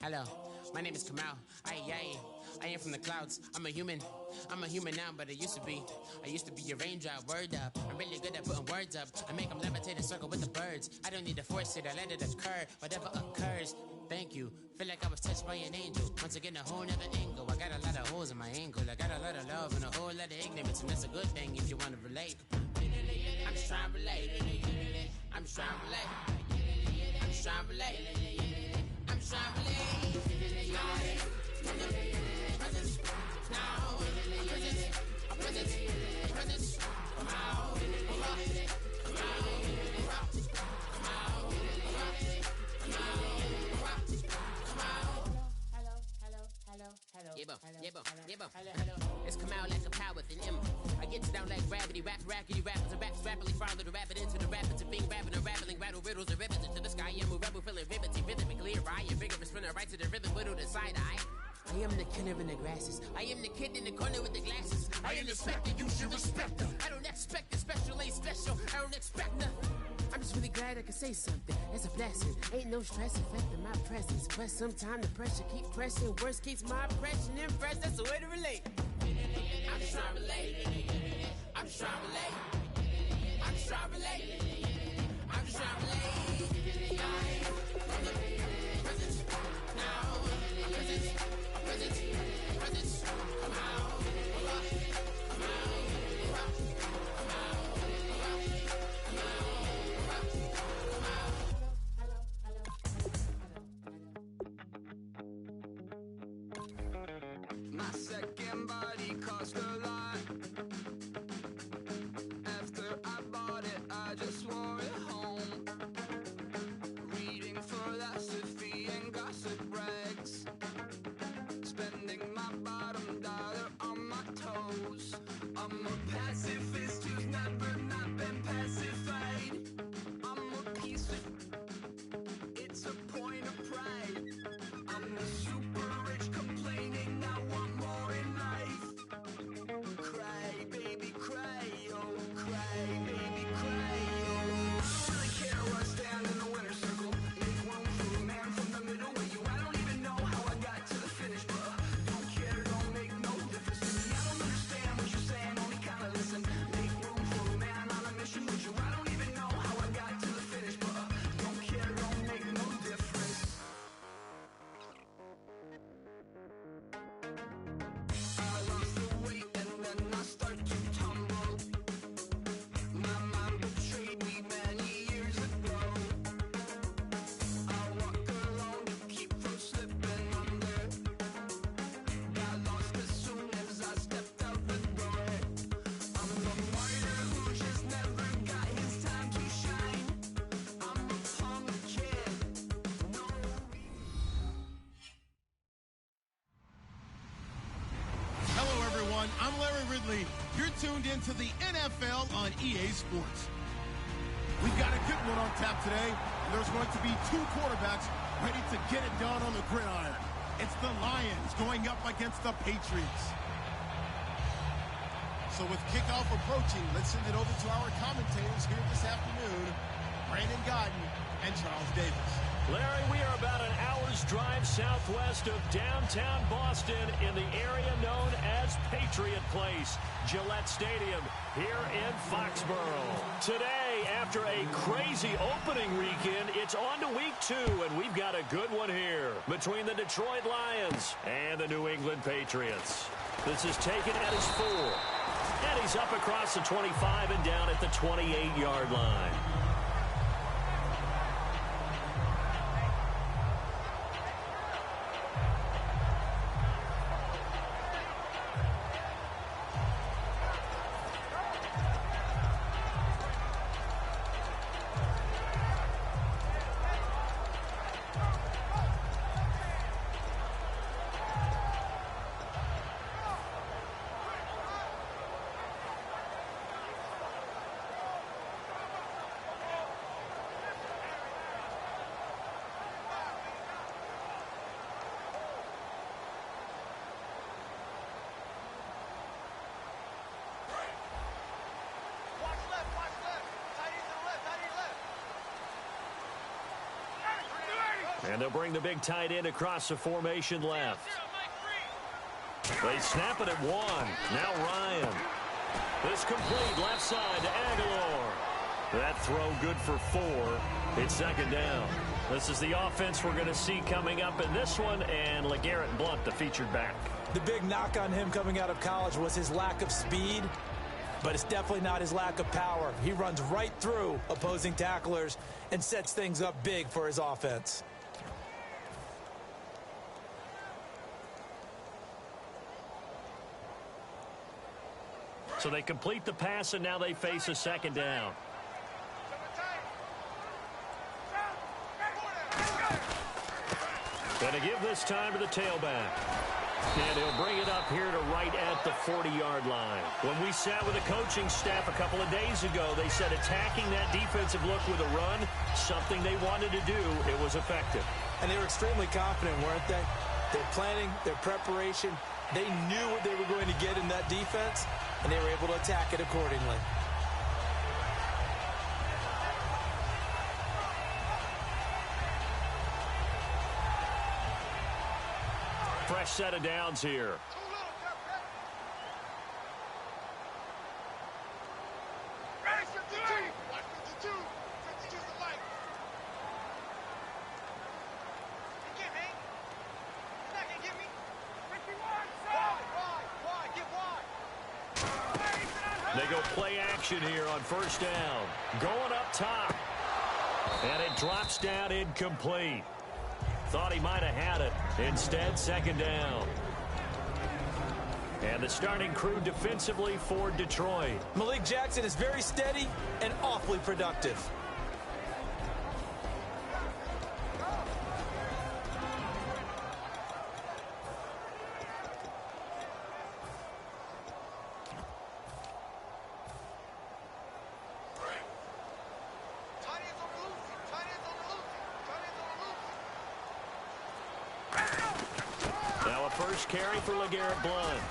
Hello, my name is Kamal. I am from the clouds. I'm a human now, but I used to be a raindrop. Word up, I'm really good at putting words up. I make them levitate and circle with the birds. I don't need to force it, I let it occur. Whatever occurs, thank you. Feel like I was touched by an angel. Once again, a whole nother angle. I got a lot of holes in my ankle. I got a lot of love and a whole lot of ignorance, and that's a good thing if you want to relate. I'm just trying to relate. I'm just trying to relate. I'm just trying to relate. I'm just trying to relate. Presence, now, presence, come out, It's come out like a power with an M. I get down like gravity, rackety rappers and raps rapidly follow the rapid into the rapids of being rapping and rattling, rattle riddles and ribbons into the sky. I'm a rebel feeling riveting, rhythm and clear eye and vigorous spinner right to the rhythm, widow to side eye. I am the killer in the grasses. I am the kid in the corner with the glasses. I am the specter, you should respect them. I don't expect the special, ain't special. I don't expect nothing. I'm just really glad I can say something. It's a blessing. Ain't no stress affecting my presence. But sometimes the pressure keep pressing. Worst keeps my impression impressed. That's the way to relate. I'm just trying to relate. I'm just trying to relate. I'm just trying to relate. I'm just trying to relate. Presence, now, presence, come out, come out. My second body cost a lot. After I bought it, I just wore it home. Reading philosophy and gossip rags. Spending my bottom dollar on my toes. I'm a pacifist who's never not been pacified. I'm a piece of... It's a point of pride. I'm the super rich complaining I want more in life. Cry, baby, cry, oh, cry, baby, cry, oh. I don't really care what's down in the winner's circle. Make room for a man from the middle with you. I don't even know how I got to the finish, but don't care, don't make no difference to me. I don't understand what you're saying, only kinda listen. Make room for a man on a mission with you. I don't even know how I got to the finish, but don't care, don't make no difference. I lost the weight and then I start to tumble. My mom betrayed me many years ago. I walk alone to keep from slipping under. Got lost as soon as I stepped out the door. I'm the martyr who just never got his time to shine. I'm a punk kid. No. Hello, everyone. I'm Larry Ridley. You're tuned into the NFL on EA Sports. We've got a good one on tap today. There's going to be two quarterbacks ready to get it done on the gridiron. It's the Lions going up against the Patriots. So with kickoff approaching, let's send it over to our commentators here this afternoon, Brandon Godden and Charles Davis. Larry, we are about an hour's drive southwest of downtown Boston in the area known as Patriot Place, Gillette Stadium, here in Foxborough. Today, after a crazy opening weekend, it's on to week 2, and we've got a good one here between the Detroit Lions and the New England Patriots. This is taken at his 4, and he's up across the 25 and down at the 28-yard line. And they'll bring the big tight end across the formation left. They snap it at 1. Now Ryan. This complete left side to Aguilar. That throw good for 4. It's second down. This is the offense we're going to see coming up in this one, and LeGarrette Blount, the featured back. The big knock on him coming out of college was his lack of speed, but it's definitely not his lack of power. He runs right through opposing tacklers and sets things up big for his offense. So they complete the pass, and now they face a second down. Going to give this time to the tailback. And he'll bring it up here to right at the 40-yard line. When we sat with the coaching staff a couple of days ago, they said attacking that defensive look with a run, something they wanted to do, it was effective. And they were extremely confident, weren't they? Their planning, their preparation, they knew what they were going to get in that defense, and they were able to attack it accordingly. Fresh set of downs here. They go play action here on first down. Going up top. And it drops down incomplete. Thought he might have had it. Instead, second down. And the starting crew defensively for Detroit. Malik Jackson is very steady and awfully productive. First carry for LeGarrette Blount.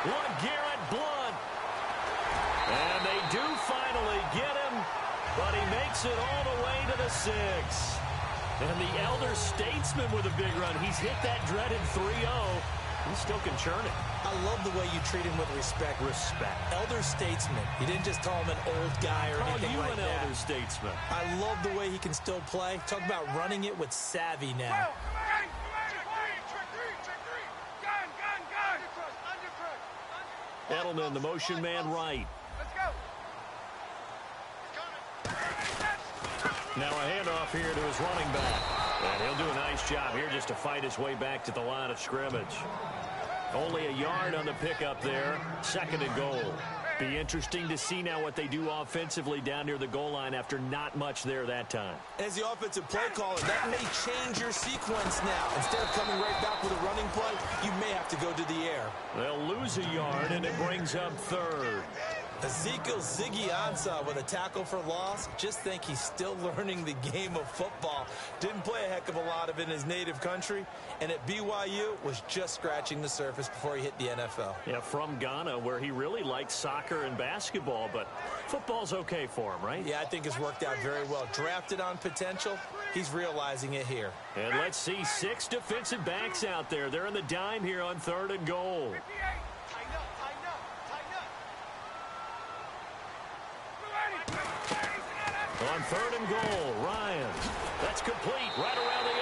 LeGarrette Blount. And they do finally get him, but he makes it all the way to the 6. And the elder statesman with a big run. He's hit that dreaded 3-0. He still can churn it. I love the way you treat him with respect. Respect. Elder statesman. You didn't just call him an old guy or anything like that. Call you an elder statesman. I love the way he can still play. Talk about running it with savvy now. Edelman, the motion man right. Now a handoff here to his running back. And he'll do a nice job here just to fight his way back to the line of scrimmage. Only a yard on the pickup there. Second and goal. Be interesting to see now what they do offensively down near the goal line after not much there that time. As the offensive play caller, that may change your sequence now. Instead of coming right back with a running play, you may have to go to the air. They'll lose a yard, and it brings up third. Ezekiel Ziggy Ansah with a tackle for loss. Just think he's still learning the game of football. Didn't play a heck of a lot of it in his native country. And at BYU, was just scratching the surface before he hit the NFL. Yeah, from Ghana, where he really liked soccer and basketball. But football's okay for him, right? Yeah, I think it's worked out very well. Drafted on potential. He's realizing it here. And let's see 6 defensive backs out there. They're in the dime here on third and goal. On third and goal, Ryan. That's complete right around the 8.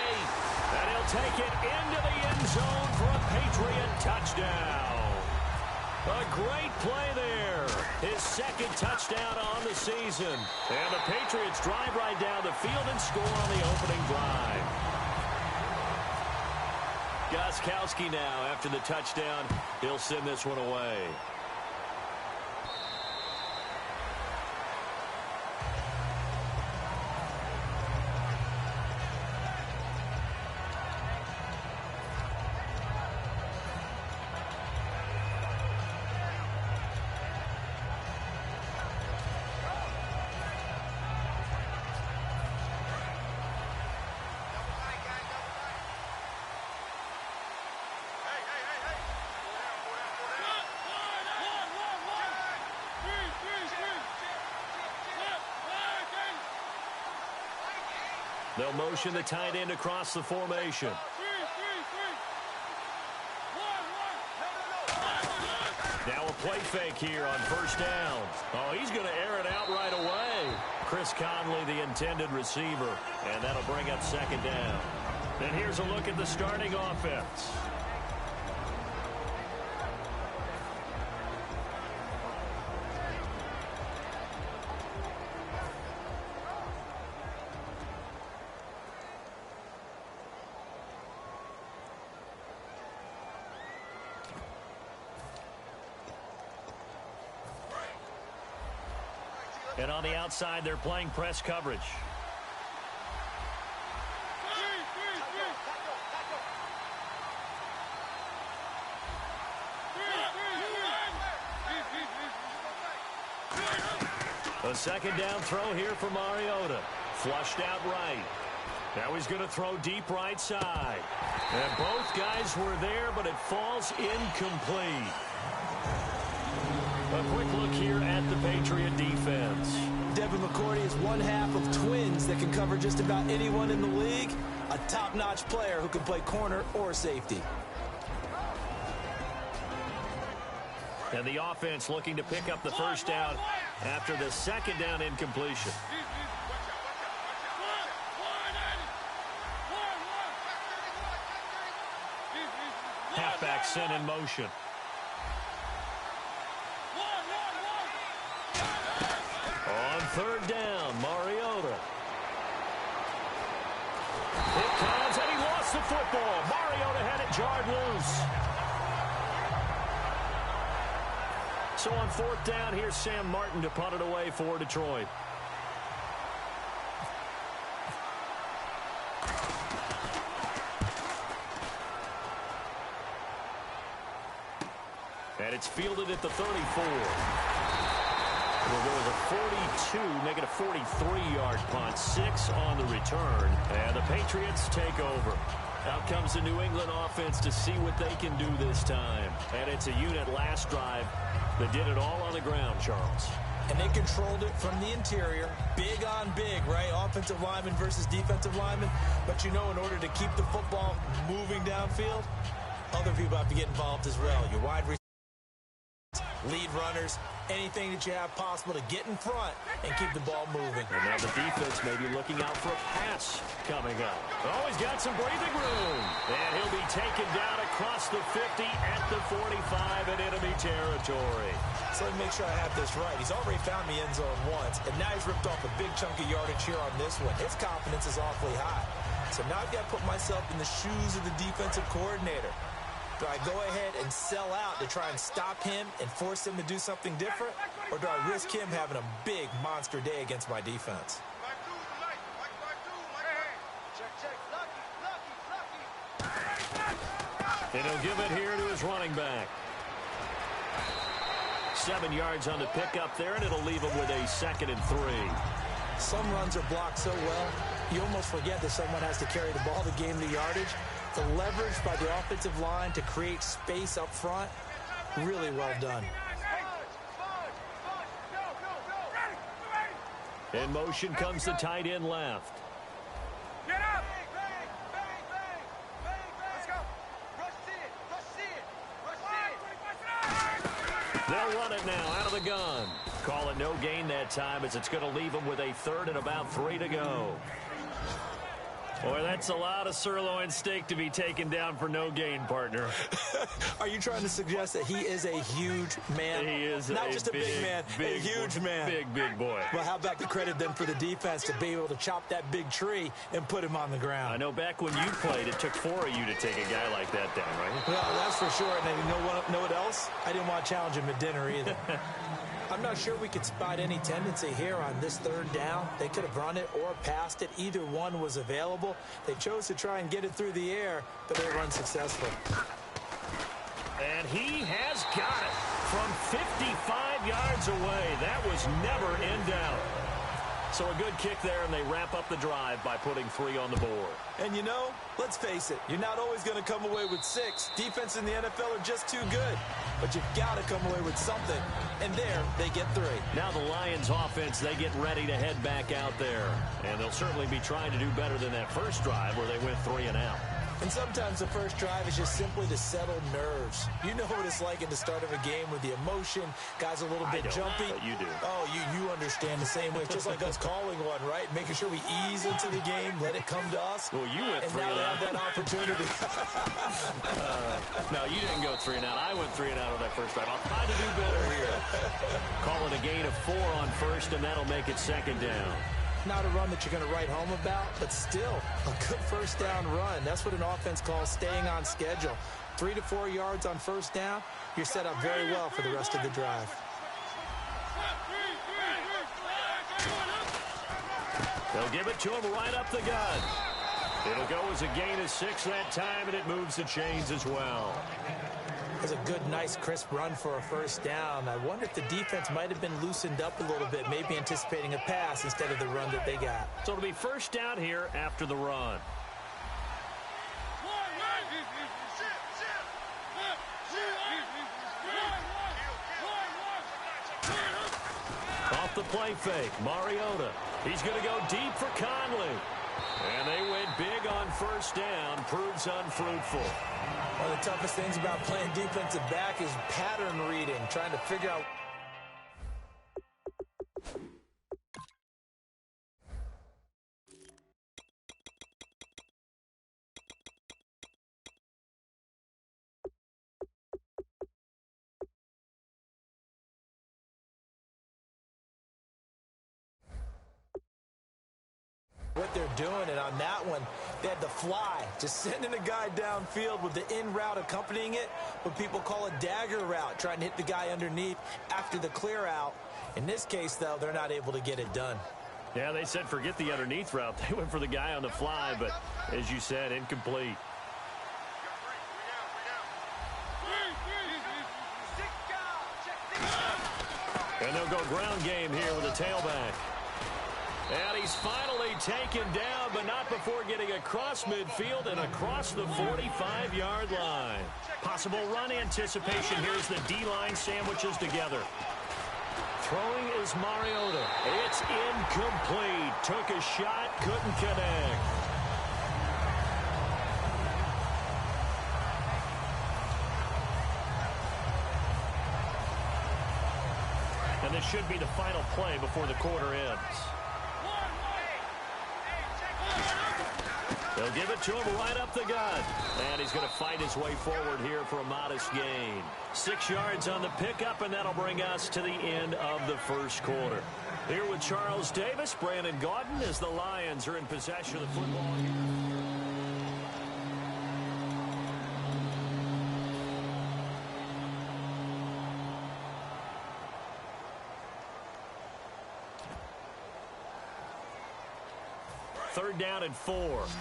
And he'll take it into the end zone for a Patriot touchdown. A great play there. His second touchdown on the season. And the Patriots drive right down the field and score on the opening drive. Gostkowski now, after the touchdown, he'll send this one away. They'll motion the tight end across the formation. Now a play fake here on first down. Oh, he's going to air it out right away. Chris Conley, the intended receiver, and that'll bring up second down. And here's a look at the starting offense. And on the outside, they're playing press coverage. A second down throw here for Mariota. Flushed out right. Now he's going to throw deep right side. And both guys were there, but it falls incomplete. A quick look here at the Patriot defense. Devin McCourty is one half of twins that can cover just about anyone in the league. A top-notch player who can play corner or safety. And the offense looking to pick up the first down after the second down incompletion. Halfback sent in motion. On third down, Mariota. It comes, and he lost the football. Mariota had it jarred loose. So on fourth down, here's Sam Martin to punt it away for Detroit. And it's fielded at the 34. Well, there was a 42, make it a 43-yard punt, 6 on the return. And the Patriots take over. Out comes the New England offense to see what they can do this time. And it's a unit last drive that did it all on the ground, Charles. And they controlled it from the interior. Big on big, right? Offensive lineman versus defensive lineman. But you know, in order to keep the football moving downfield, other people have to get involved as well. Your wide receivers, lead runners, anything that you have possible to get in front and keep the ball moving. And now the defense may be looking out for a pass coming up. Oh, he's got some breathing room. And he'll be taken down across the 50 at the 45 in enemy territory. So let me make sure I have this right. He's already found the end zone once, and now he's ripped off a big chunk of yardage here on this one. His confidence is awfully high. So now I've got to put myself in the shoes of the defensive coordinator. Do I go ahead and sell out to try and stop him and force him to do something different? Or do I risk him having a big monster day against my defense? And he'll give it here to his running back. 7 yards on the pickup there, and it'll leave him with a 2nd and 3. Some runs are blocked so well, you almost forget that someone has to carry the ball to gain the yardage. The leverage by the offensive line to create space up front, really well done. In motion comes the tight end left. Get up! Let's go! Rush They'll run it now out of the gun. Call it no gain that time as it's going to leave them with a 3rd and about 3 to go. Boy, that's a lot of sirloin steak to be taken down for no gain, partner. Are you trying to suggest that he is a huge man? He is not just a big man, a huge man. Big boy. Well, how about the credit then for the defense to be able to chop that big tree and put him on the ground? I know back when you played, it took 4 of you to take a guy like that down, right? Well, that's for sure. And you know what else? I didn't want to challenge him at dinner either. I'm not sure we could spot any tendency here on this 3rd down. They could have run it or passed it. Either one was available. They chose to try and get it through the air, but they were unsuccessful. And he has got it from 55 yards away. That was never in doubt. So a good kick there, and they wrap up the drive by putting 3 on the board. And, you know, let's face it, you're not always going to come away with 6. Defense in the NFL are just too good. But you've got to come away with something. And there, they get 3. Now the Lions offense, they get ready to head back out there. And they'll certainly be trying to do better than that first drive where they went 3 and out. And sometimes the first drive is just simply to settle nerves. You know what it's like at the start of a game with the emotion. Guys a little bit jumpy. But you do. Oh, you understand the same way. It's just like us calling one, right? Making sure we ease into the game, let it come to us. Well, you went 3 and and now out. they have that opportunity. No, you didn't go 3 and out. I went 3 and out on that first drive. I'll try to do better here. Call it a gain of 4 on first, and that'll make it 2nd down. Not a run that you're going to write home about, but still a good first down run. That's what an offense calls staying on schedule. 3 to 4 yards on first down, you're set up very well for the rest of the drive. They'll give it to him right up the gut. It'll go as a gain of 6 that time, and it moves the chains as well. It was a good, nice, crisp run for a first down. I wonder if the defense might have been loosened up a little bit, maybe anticipating a pass instead of the run that they got. So it'll be first down here after the run. Off the play fake, Mariota. He's going to go deep for Conley. And they went big on first down, proves unfruitful. One of the toughest things about playing defensive back is pattern reading, trying to figure out. What they're doing, and on that one, they had the fly, just sending a guy downfield with the in route accompanying it, what people call a dagger route, trying to hit the guy underneath after the clear out. In this case, though, they're not able to get it done. Yeah, they said forget the underneath route. They went for the guy on the fly, but as you said, incomplete. And they'll go ground game here with a tailback. And he's finally taken down, but not before getting across midfield and across the 45-yard line. Possible run anticipation. Here's the D-line sandwiches together. Throwing is Mariota. It's incomplete. Took a shot, couldn't connect. And this should be the final play before the quarter ends. They'll give it to him right up the gut. And he's going to fight his way forward here for a modest gain. 6 yards on the pickup, and that'll bring us to the end of the first quarter. Here with Charles Davis, Brandon Gaudin, as the Lions are in possession of the football here. Third down and 4.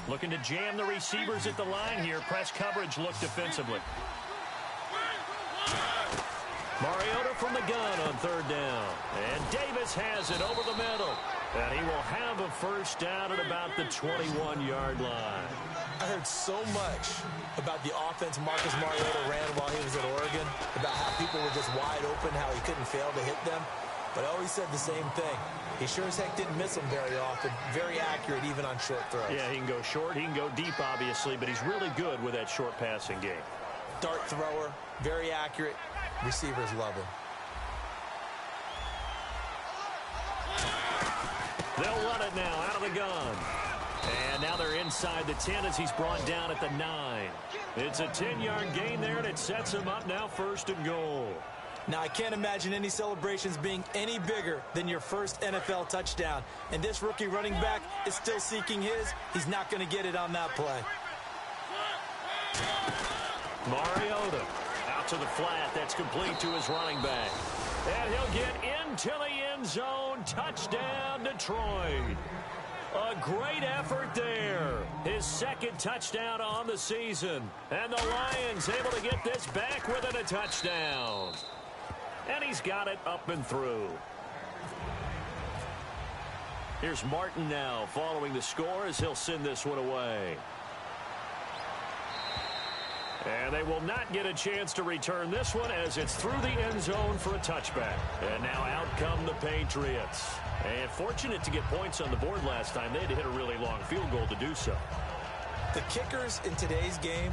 Looking to jam the receivers at the line here. Press coverage look defensively. Mariota from the gun on third down. And Davis has it over the middle. And he will have a first down at about the 21-yard line. I heard so much about the offense Marcus Mariota ran while he was at Oregon, about how people were just wide open, how he couldn't fail to hit them. But I always said the same thing. He sure as heck didn't miss them very often. Very accurate even on short throws. Yeah, he can go short. He can go deep, obviously, but he's really good with that short passing game. Dart thrower, very accurate. Receivers love him. They'll run it now out of the gun. And now they're inside the 10 as he's brought down at the 9. It's a 10-yard gain there, and it sets him up now first and goal. Now, I can't imagine any celebrations being any bigger than your first NFL touchdown. And this rookie running back is still seeking his. He's not going to get it on that play. Mariota out to the flat. That's complete to his running back. And he'll get into the end zone. Touchdown, Detroit. A great effort there. His second touchdown on the season. And the Lions able to get this back within a touchdown. And he's got it up and through. Here's Martin now following the score as he'll send this one away. And they will not get a chance to return this one as it's through the end zone for a touchback. And now out come the Patriots. And fortunate to get points on the board last time. They had to hit a really long field goal to do so. The kickers in today's game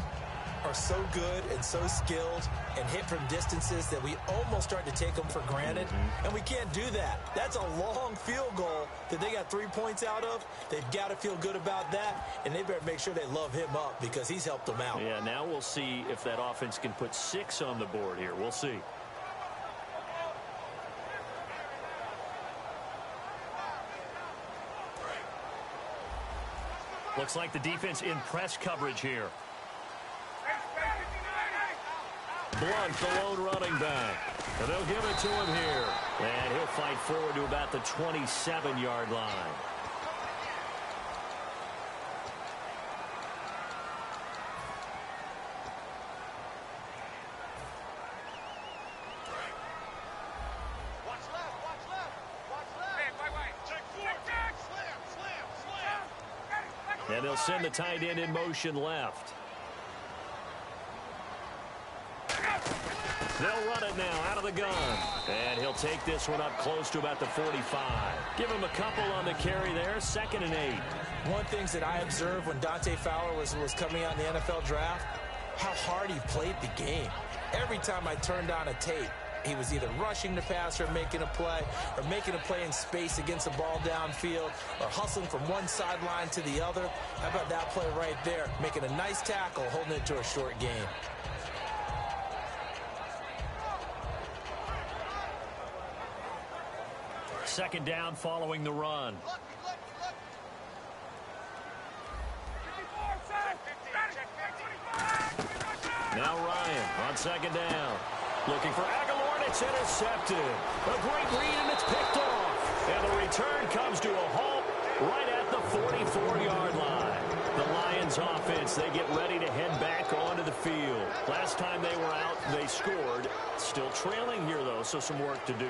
are so good and so skilled and hit from distances that we almost start to take them for granted. And we can't do that. That's a long field goal that they got 3 points out of. They've got to feel good about that, and they better make sure they love him up because he's helped them out. Yeah, now we'll see if that offense can put 6 on the board here. We'll see. Looks like the defense in press coverage here. Blunt, the lone running back. And they'll give it to him here. And he'll fight forward to about the 27-yard line. And they'll send the tight end in motion left. They'll run it now out of the gun. And he'll take this one up close to about the 45. Give him a couple on the carry there. 2nd and 8. One of the things that I observed when Dante Fowler was coming out in the NFL draft, how hard he played the game. Every time I turned on a tape, he was either rushing the passer, making a play, or making a play in space against the ball downfield, or hustling from one sideline to the other. How about that play right there? Making a nice tackle, holding it to a short game. Second down following the run. Now Ryan on second down. Looking for Aguilar, and it's intercepted. A great read, and it's picked off. And the return comes to a halt right at the 44-yard line. The Lions offense, they get ready to head back onto the field. Last time they were out, they scored. Still trailing here, though, so some work to do.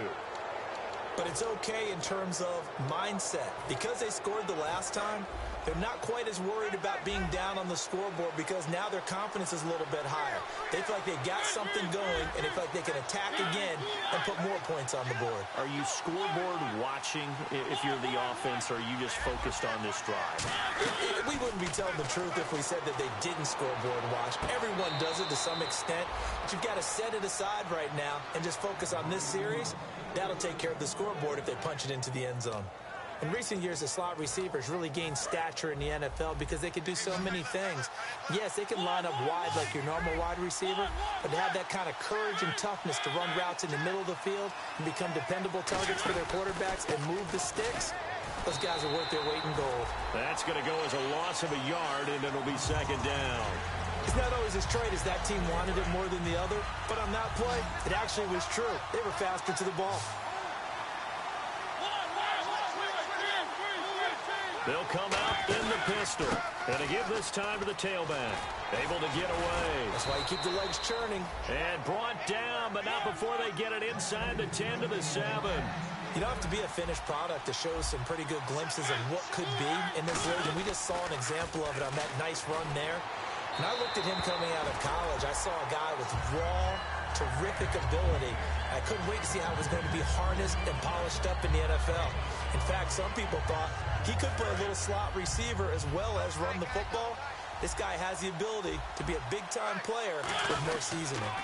But it's okay in terms of mindset. Because they scored the last time, they're not quite as worried about being down on the scoreboard because now their confidence is a little bit higher. They feel like they got something going, and they feel like they can attack again and put more points on the board. Are you scoreboard watching if you're the offense, or are you just focused on this drive? We wouldn't be telling the truth if we said that they didn't scoreboard watch. Everyone does it to some extent, but you've got to set it aside right now and just focus on this series. That'll take care of the scoreboard if they punch it into the end zone. In recent years, the slot receivers really gained stature in the NFL because they can do so many things. Yes, they can line up wide like your normal wide receiver, but to have that kind of courage and toughness to run routes in the middle of the field and become dependable targets for their quarterbacks and move the sticks, those guys are worth their weight in gold. That's going to go as a loss of a yard, and it'll be second down. It's not always as straight as that team wanted it more than the other, but on that play, it actually was true. They were faster to the ball. They'll come out in the pistol. And to give this time to the tailback. Able to get away. That's why you keep the legs churning. And brought down, but not before they get it inside the 10 to the 7. You don't have to be a finished product to show some pretty good glimpses of what could be in this league. And we just saw an example of it on that nice run there. When I looked at him coming out of college, I saw a guy with raw, terrific ability. I couldn't wait to see how it was going to be harnessed and polished up in the NFL. In fact, some people thought he could play a little slot receiver as well as run the football. This guy has the ability to be a big-time player with more seasoning.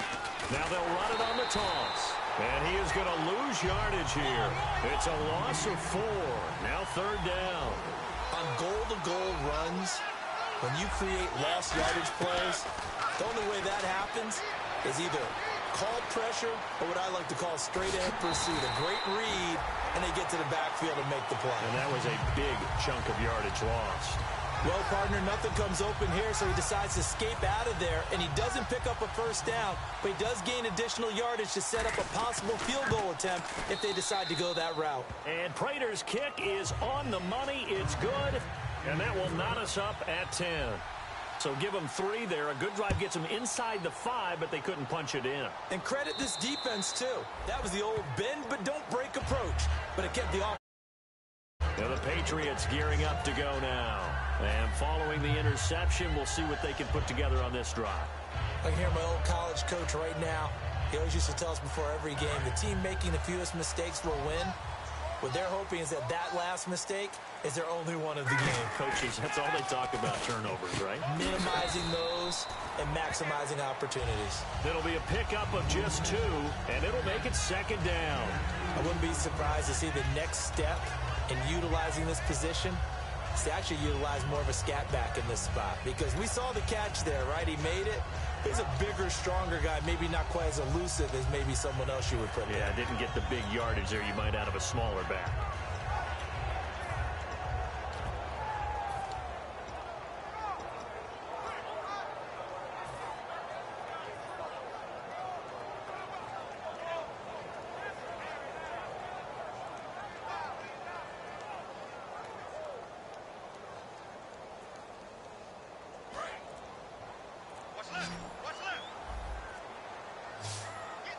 Now they'll run it on the toss. And he is going to lose yardage here. It's a loss of 4. Now third down. On goal-to-goal runs, when you create lost yardage plays, the only way that happens is either called pressure or what I like to call straight-ahead pursuit. A great read, and they get to the backfield and make the play. And that was a big chunk of yardage lost. Well, partner, nothing comes open here, so he decides to escape out of there, and he doesn't pick up a first down, but he does gain additional yardage to set up a possible field goal attempt if they decide to go that route. And Prater's kick is on the money. It's good, and that will knot us up at 10. So give them 3 there. A good drive gets them inside the 5, but they couldn't punch it in. And credit this defense, too. That was the old bend but don't break approach, but it kept the offense. Now the Patriots gearing up to go now. And following the interception, we'll see what they can put together on this drive. I can hear my old college coach right now. He always used to tell us before every game, the team making the fewest mistakes will win. What they're hoping is that last mistake is their only one of the game. Coaches, that's all they talk about, turnovers, right? Minimizing those and maximizing opportunities. It'll be a pickup of just 2, and it'll make it second down. I wouldn't be surprised to see the next step in utilizing this position is to actually utilize more of a scat back in this spot, because we saw the catch there, right? He made it. He's a bigger, stronger guy, maybe not quite as elusive as maybe someone else you would put there. Yeah, didn't get the big yardage there you might out of a smaller back.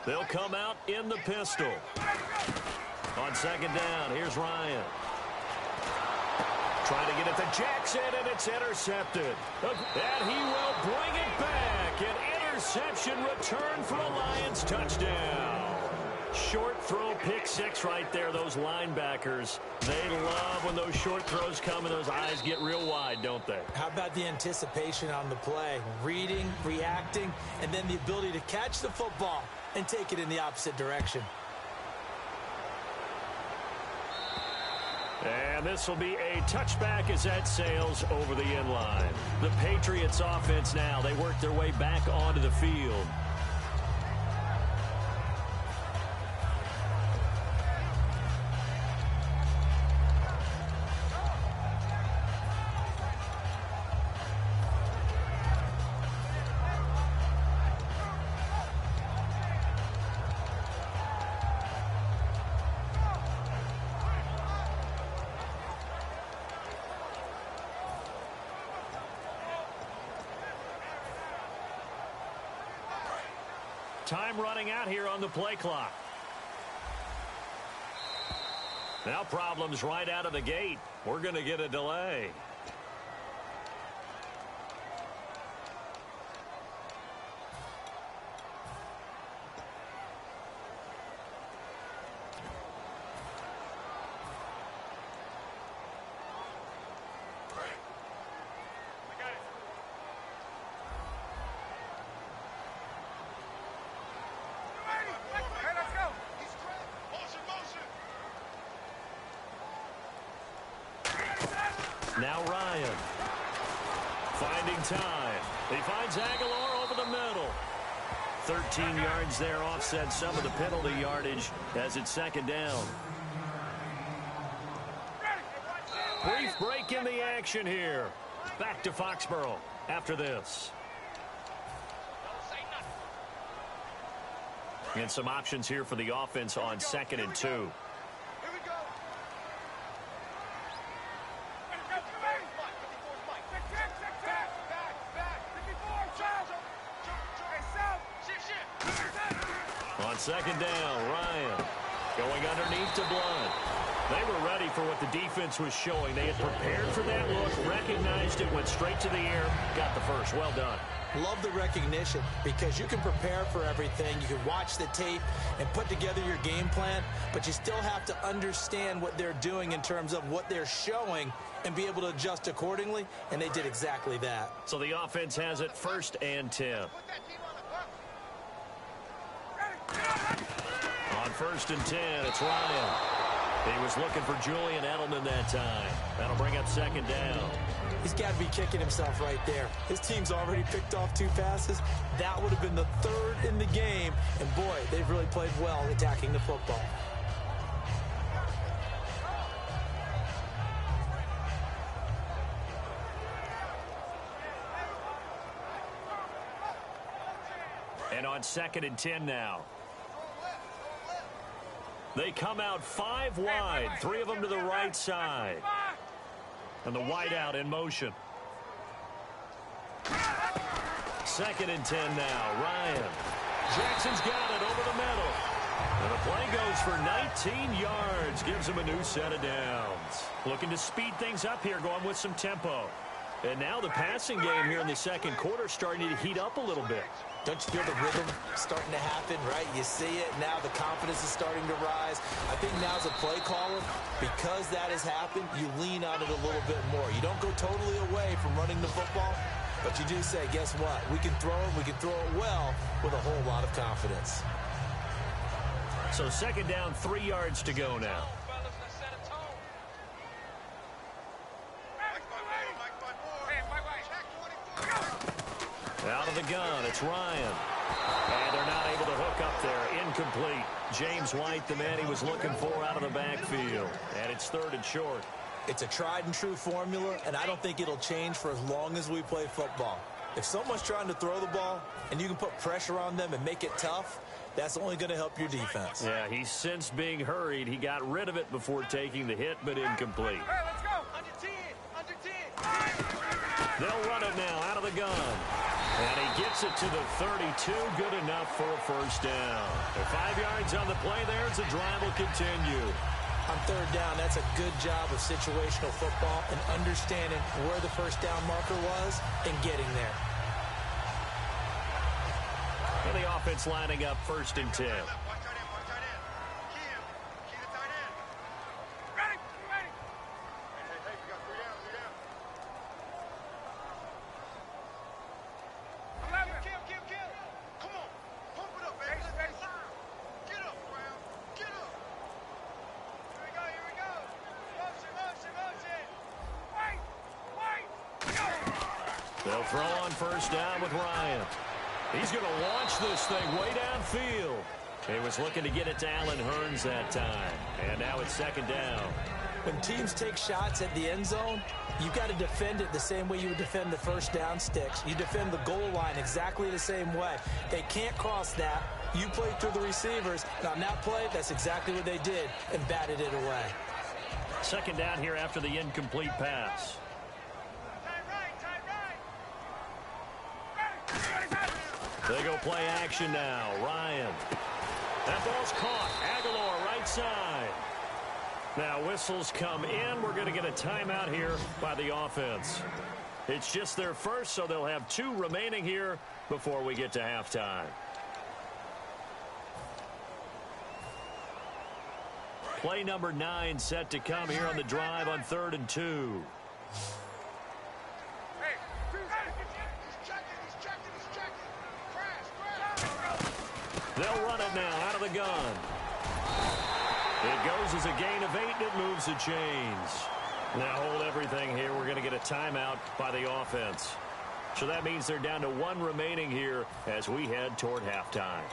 They'll come out in the pistol. On second down, here's Ryan. Trying to get it to Jackson, and it's intercepted. And he will bring it back. An interception return for a Lions touchdown. Short throw, pick 6 right there. Those linebackers, they love when those short throws come and those eyes get real wide, don't they? How about the anticipation on the play? Reading, reacting, and then the ability to catch the football and take it in the opposite direction. And this will be a touchback as that sails over the end line. The Patriots offense now, they work their way back onto the field. Time running out here on the play clock. Now problems right out of the gate. We're going to get a delay. Now Ryan. Finding time. He finds Aguilar over the middle. 13 yards there, offset some of the penalty yardage as it's second down. Brief break in the action here. Back to Foxborough after this. And some options here for the offense on 2nd and 2. On second down, Ryan going underneath to Blunt. They were ready for what the defense was showing. They had prepared for that look, recognized it, went straight to the air, got the first. Well done. Love the recognition, because you can prepare for everything. You can watch the tape and put together your game plan, but you still have to understand what they're doing in terms of what they're showing and be able to adjust accordingly, and they did exactly that. So the offense has it 1st and 10. On 1st and 10, it's Ryan. He was looking for Julian Edelman that time. That'll bring up 2nd down. He's got to be kicking himself right there. His team's already picked off 2 passes. That would have been the 3rd in the game. And boy, they've really played well attacking the football. And on 2nd and 10 now. They come out 5 wide, 3 of them to the right side. And the wide out in motion. 2nd and 10 now. Ryan. Jackson's got it over the middle. And the play goes for 19 yards. Gives him a new set of downs. Looking to speed things up here, going with some tempo. And now the passing game here in the second quarter starting to heat up a little bit. Don't you feel the rhythm starting to happen, right? You see it. Now the confidence is starting to rise. I think now as a play caller, because that has happened, you lean on it a little bit more. You don't go totally away from running the football, but you do say, guess what? We can throw it. We can throw it well with a whole lot of confidence. So second down, 3 yards to go now. Out of the gun, it's Ryan. And they're not able to hook up there. Incomplete. James White, the man he was looking for out of the backfield. And it's 3rd and short. It's a tried and true formula, and I don't think it'll change for as long as we play football. If someone's trying to throw the ball and you can put pressure on them and make it tough, that's only going to help your defense. Yeah, he's since being hurried. He got rid of it before taking the hit, but incomplete. Hey, let's go. Under 10. Under 10. They'll run it now out of the gun. And he gets it to the 32. Good enough for a first down. So 5 yards on the play there as the drive will continue. On 3rd down, that's a good job of situational football and understanding where the first down marker was and getting there. And the offense lining up 1st and 10. They'll throw on first down with Ryan. He's going to launch this thing way downfield. He was looking to get it to Allen Hurns that time. And now it's 2nd down. When teams take shots at the end zone, you've got to defend it the same way you would defend the first down sticks. You defend the goal line exactly the same way. They can't cross that. You play through the receivers. And on that play, that's exactly what they did and batted it away. 2nd down here after the incomplete pass. They go play action now. Ryan. That ball's caught. Aguilar right side. Now whistles come in. We're going to get a timeout here by the offense. It's just their first, so they'll have 2 remaining here before we get to halftime. Play number 9 set to come here on the drive on 3rd and 2. They'll run it now out of the gun. It goes as a gain of 8, and it moves the chains. Now hold everything here. We're going to get a timeout by the offense. So that means they're down to 1 remaining here as we head toward halftime.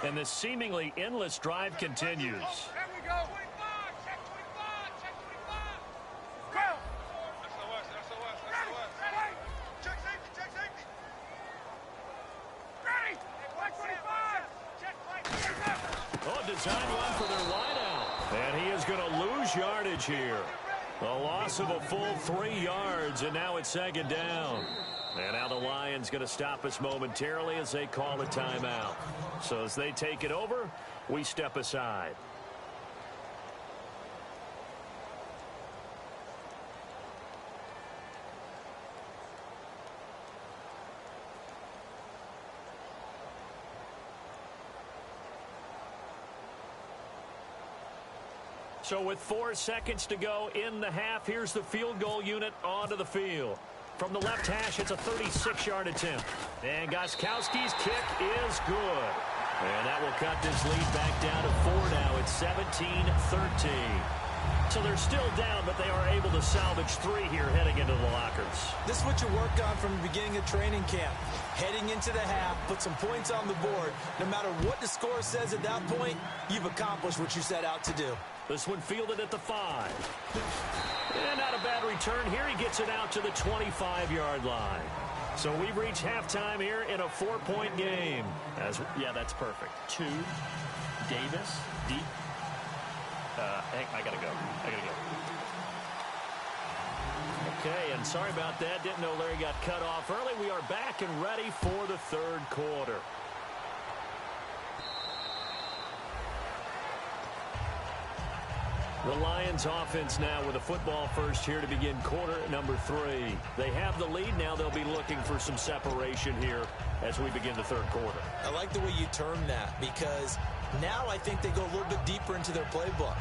And this seemingly endless drive continues. There we go. Design one for their wideout. And he is going to lose yardage here. A loss of a full 3 yards, and now it's 2nd down. And now the Lions going to stop us momentarily as they call a timeout. So as they take it over, we step aside. So with 4 seconds to go in the half, here's the field goal unit onto the field. From the left hash, it's a 36-yard attempt. And Gostkowski's kick is good. And that will cut this lead back down to 4 now. It's 17-13. So they're still down, but they are able to salvage 3 here heading into the lockers. This is what you worked on from the beginning of training camp. Heading into the half, put some points on the board. No matter what the score says at that point, you've accomplished what you set out to do. This one fielded at the 5. And not a bad return here. He gets it out to the 25-yard line. So we've reached halftime here in a 4-point game. Yeah, that's perfect. 2, Davis, deep. I gotta go. Okay, and sorry about that. Didn't know Larry got cut off early. We are back and ready for the third quarter. The Lions offense now with a football first here to begin quarter number 3. They have the lead. Now they'll be looking for some separation here as we begin the third quarter. I like the way you term that, because now I think they go a little bit deeper into their playbook.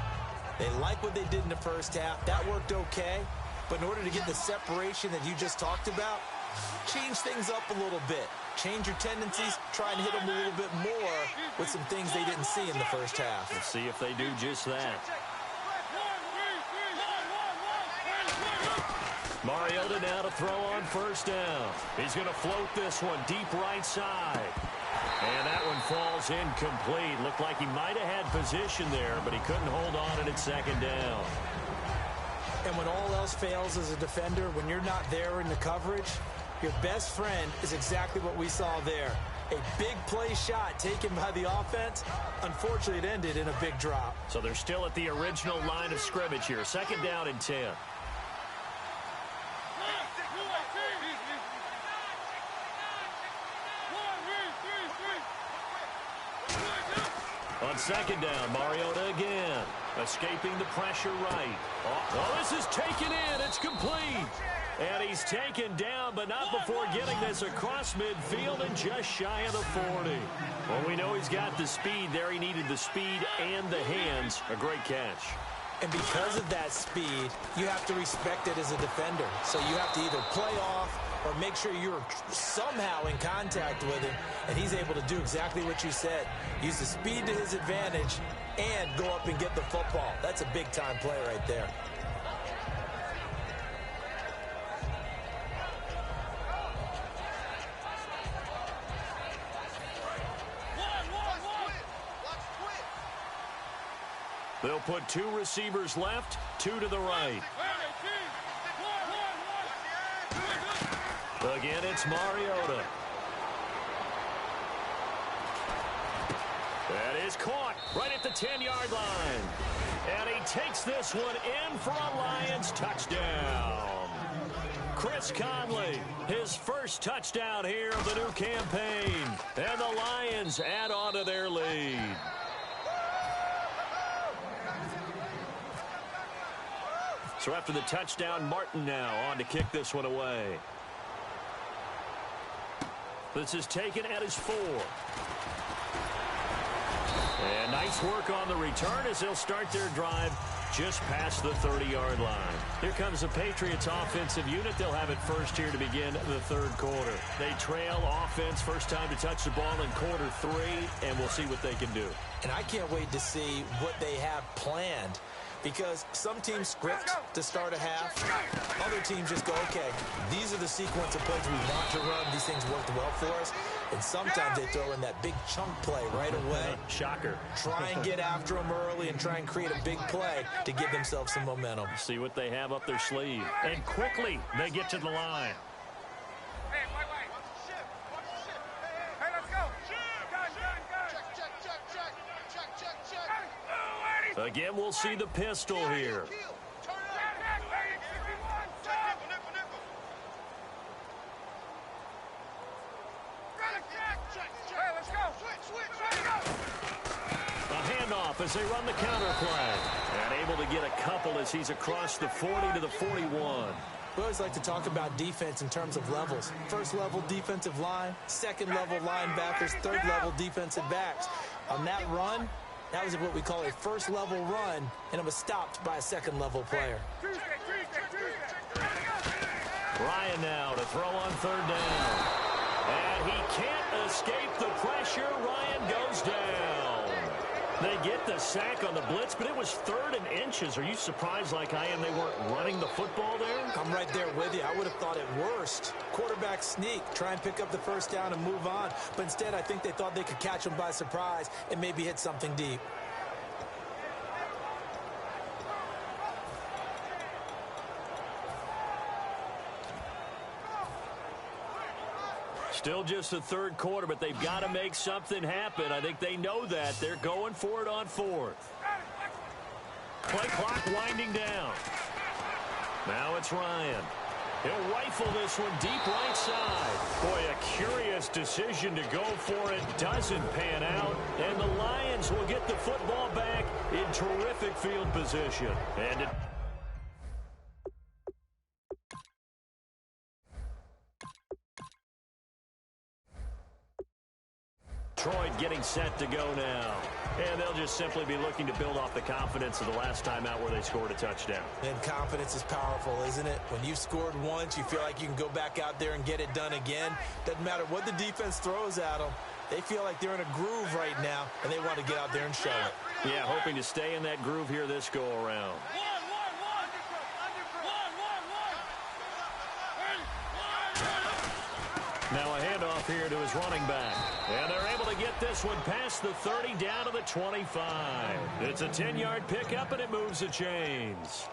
They like what they did in the first half. That worked okay. But in order to get the separation that you just talked about, change things up a little bit. Change your tendencies, try and hit them a little bit more with some things they didn't see in the first half. We'll see if they do just that. Mariota now to throw on first down. He's going to float this one deep right side. And that one falls incomplete. Looked like he might have had position there, but he couldn't hold on and it's second down. And when all else fails as a defender, when you're not there in the coverage, your best friend is exactly what we saw there. A big play shot taken by the offense. Unfortunately, it ended in a big drop. So they're still at the original line of scrimmage here. Second down and 10. On second down, Mariota again. Escaping the pressure right. Oh, this is taken in. It's complete. And he's taken down, but not before getting this across midfield and just shy of the 40. Well, we know he's got the speed there. He needed the speed and the hands. A great catch. And because of that speed, you have to respect it as a defender. So you have to either play off or make sure you're somehow in contact with him, and he's able to do exactly what you said. Use the speed to his advantage and go up and get the football. That's a big-time play right there. They'll put 2 receivers left, 2 to the right. Again, it's Mariota. That is caught right at the 10-yard line. And he takes this one in for a Lions touchdown. Chris Conley, his first touchdown here of the new campaign. And the Lions add on to their lead. So after the touchdown, Martin now on to kick this one away. This is taken at his 4. And nice work on the return as they'll start their drive just past the 30-yard line. Here comes the Patriots offensive unit. They'll have it first here to begin the third quarter. They trail offense, first time to touch the ball in quarter 3, and we'll see what they can do. And I can't wait to see what they have planned, because some teams script to start a half. Other teams just go, okay, these are the sequence of plays we want to run. These things worked well for us. And sometimes they throw in that big chunk play right away. Shocker. Try and get after them early and try and create a big play to give themselves some momentum. See what they have up their sleeve. And quickly, they get to the line. Hey, wait. Hey, let's go. Check. Again, we'll see the pistol here. A handoff as they run the counter play. And able to get a couple as he's across the 40 to the 41. We always like to talk about defense in terms of levels. First level defensive line, second level linebackers, third level defensive backs. On that run, that was what we call a first level run, and it was stopped by a second level player. Ryan now to throw on third down. And he can't escape the pressure. Ryan goes down. They get the sack on the blitz, but it was 3rd and inches. Are you surprised like I am they weren't running the football there? I'm right there with you. I would have thought at worst, quarterback sneak, try and pick up the first down and move on. But instead, I think they thought they could catch him by surprise and maybe hit something deep. Still just the third quarter, but they've got to make something happen. I think they know that. They're going for it on 4th. Play clock winding down. Now it's Ryan. He'll rifle this one deep right side. Boy, a curious decision to go for it. Doesn't pan out. And the Lions will get the football back in terrific field position. And it... Troy getting set to go now. And they'll just simply be looking to build off the confidence of the last time out where they scored a touchdown. And confidence is powerful, isn't it? When you've scored once, you feel like you can go back out there and get it done again. Doesn't matter what the defense throws at them. They feel like they're in a groove right now, and they want to get out there and show it. Yeah, hoping to stay in that groove here this go-around. Now a handoff here to his running back. And they're able to get this one past the 30 down to the 25. It's a 10-yard pickup, and it moves the chains.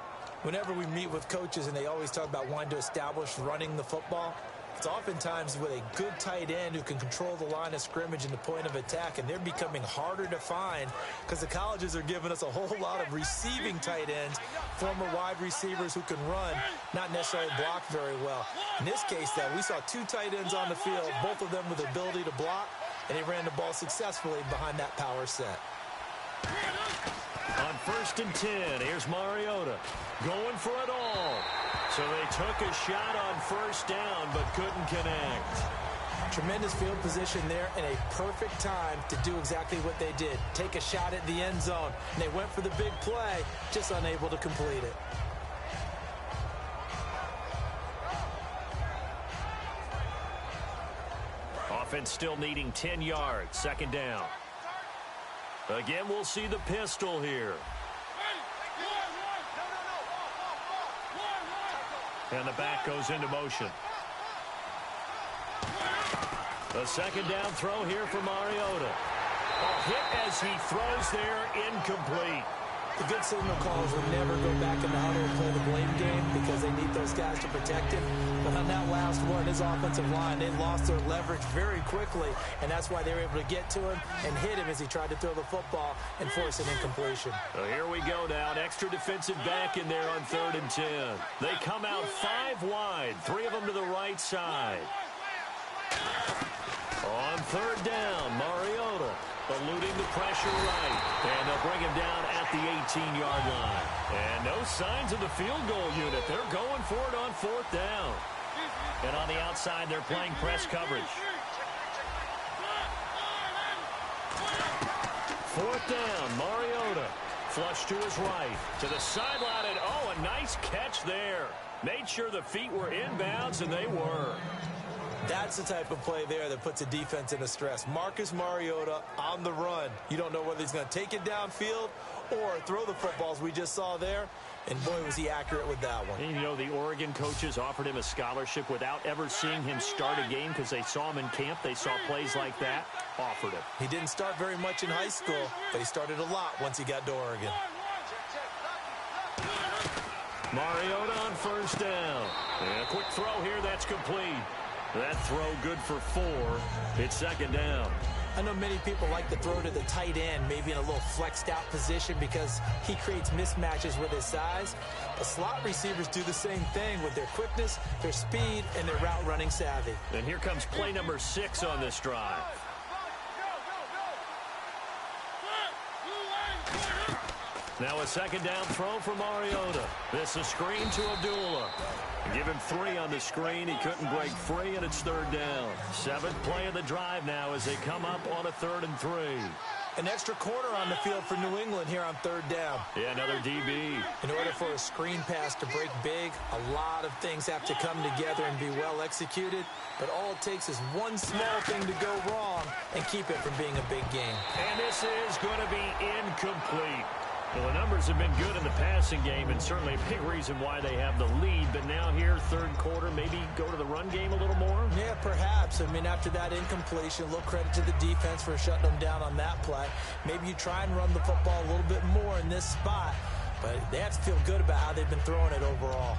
Whenever we meet with coaches and they always talk about wanting to establish running the football, it's oftentimes with a good tight end who can control the line of scrimmage and the point of attack, and they're becoming harder to find because the colleges are giving us a whole lot of receiving tight ends, former wide receivers who can run, not necessarily block very well. In this case, though, we saw two tight ends on the field, both of them with the ability to block, and he ran the ball successfully behind that power set. On 1st and 10, here's Mariota going for it all. So they took a shot on 1st down but couldn't connect. Tremendous field position there and a perfect time to do exactly what they did. Take a shot at the end zone. And they went for the big play, just unable to complete it. Offense still needing 10 yards. 2nd down. Again, we'll see the pistol here. And the back goes into motion. The 2nd down throw here for Mariota. A hit as he throws there, incomplete. The good signal callers will never go back in the huddle and play the blame game because they need those guys to protect him. But on that last one, his offensive line, they lost their leverage very quickly, and that's why they were able to get to him and hit him as he tried to throw the football and force an incompletion. So here we go now. An extra defensive back in there on 3rd and 10. They come out 5 wide, 3 of them to the right side. On 3rd down, Mariota eluding the pressure right. And they'll bring him down at the 18-yard line. And no signs of the field goal unit. They're going for it on 4th down. And on the outside, they're playing press coverage. 4th down, Mariota. Flush to his right. To the sideline, and oh, a nice catch there. Made sure the feet were inbounds, and they were. That's the type of play there that puts a defense in a stress. Marcus Mariota on the run. You don't know whether he's going to take it downfield or throw the footballs we just saw there. And boy, was he accurate with that one. And you know, the Oregon coaches offered him a scholarship without ever seeing him start a game because they saw him in camp. They saw plays like that, offered him. He didn't start very much in high school, but he started a lot once he got to Oregon. Mariota on 1st down. And a quick throw here, that's complete. That throw good for 4. It's 2nd down. I know many people like to throw to the tight end, maybe in a little flexed out position because he creates mismatches with his size. The slot receivers do the same thing with their quickness, their speed, and their route running savvy. And here comes play number 6 on this drive. Now a 2nd down throw for Mariota. This is a screen to Abdullah. Give him 3 on the screen. He couldn't break free, and it's 3rd down. 7th play of the drive now as they come up on a 3rd and 3. An extra corner on the field for New England here on 3rd down. Yeah, another DB. In order for a screen pass to break big, a lot of things have to come together and be well executed. But all it takes is one small thing to go wrong and keep it from being a big game. And this is going to be incomplete. Well, the numbers have been good in the passing game, and certainly a big reason why they have the lead. But now here, 3rd quarter, maybe go to the run game a little more? Yeah, perhaps. I mean, after that incompletion, a little credit to the defense for shutting them down on that play. Maybe you try and run the football a little bit more in this spot. But they have to feel good about how they've been throwing it overall.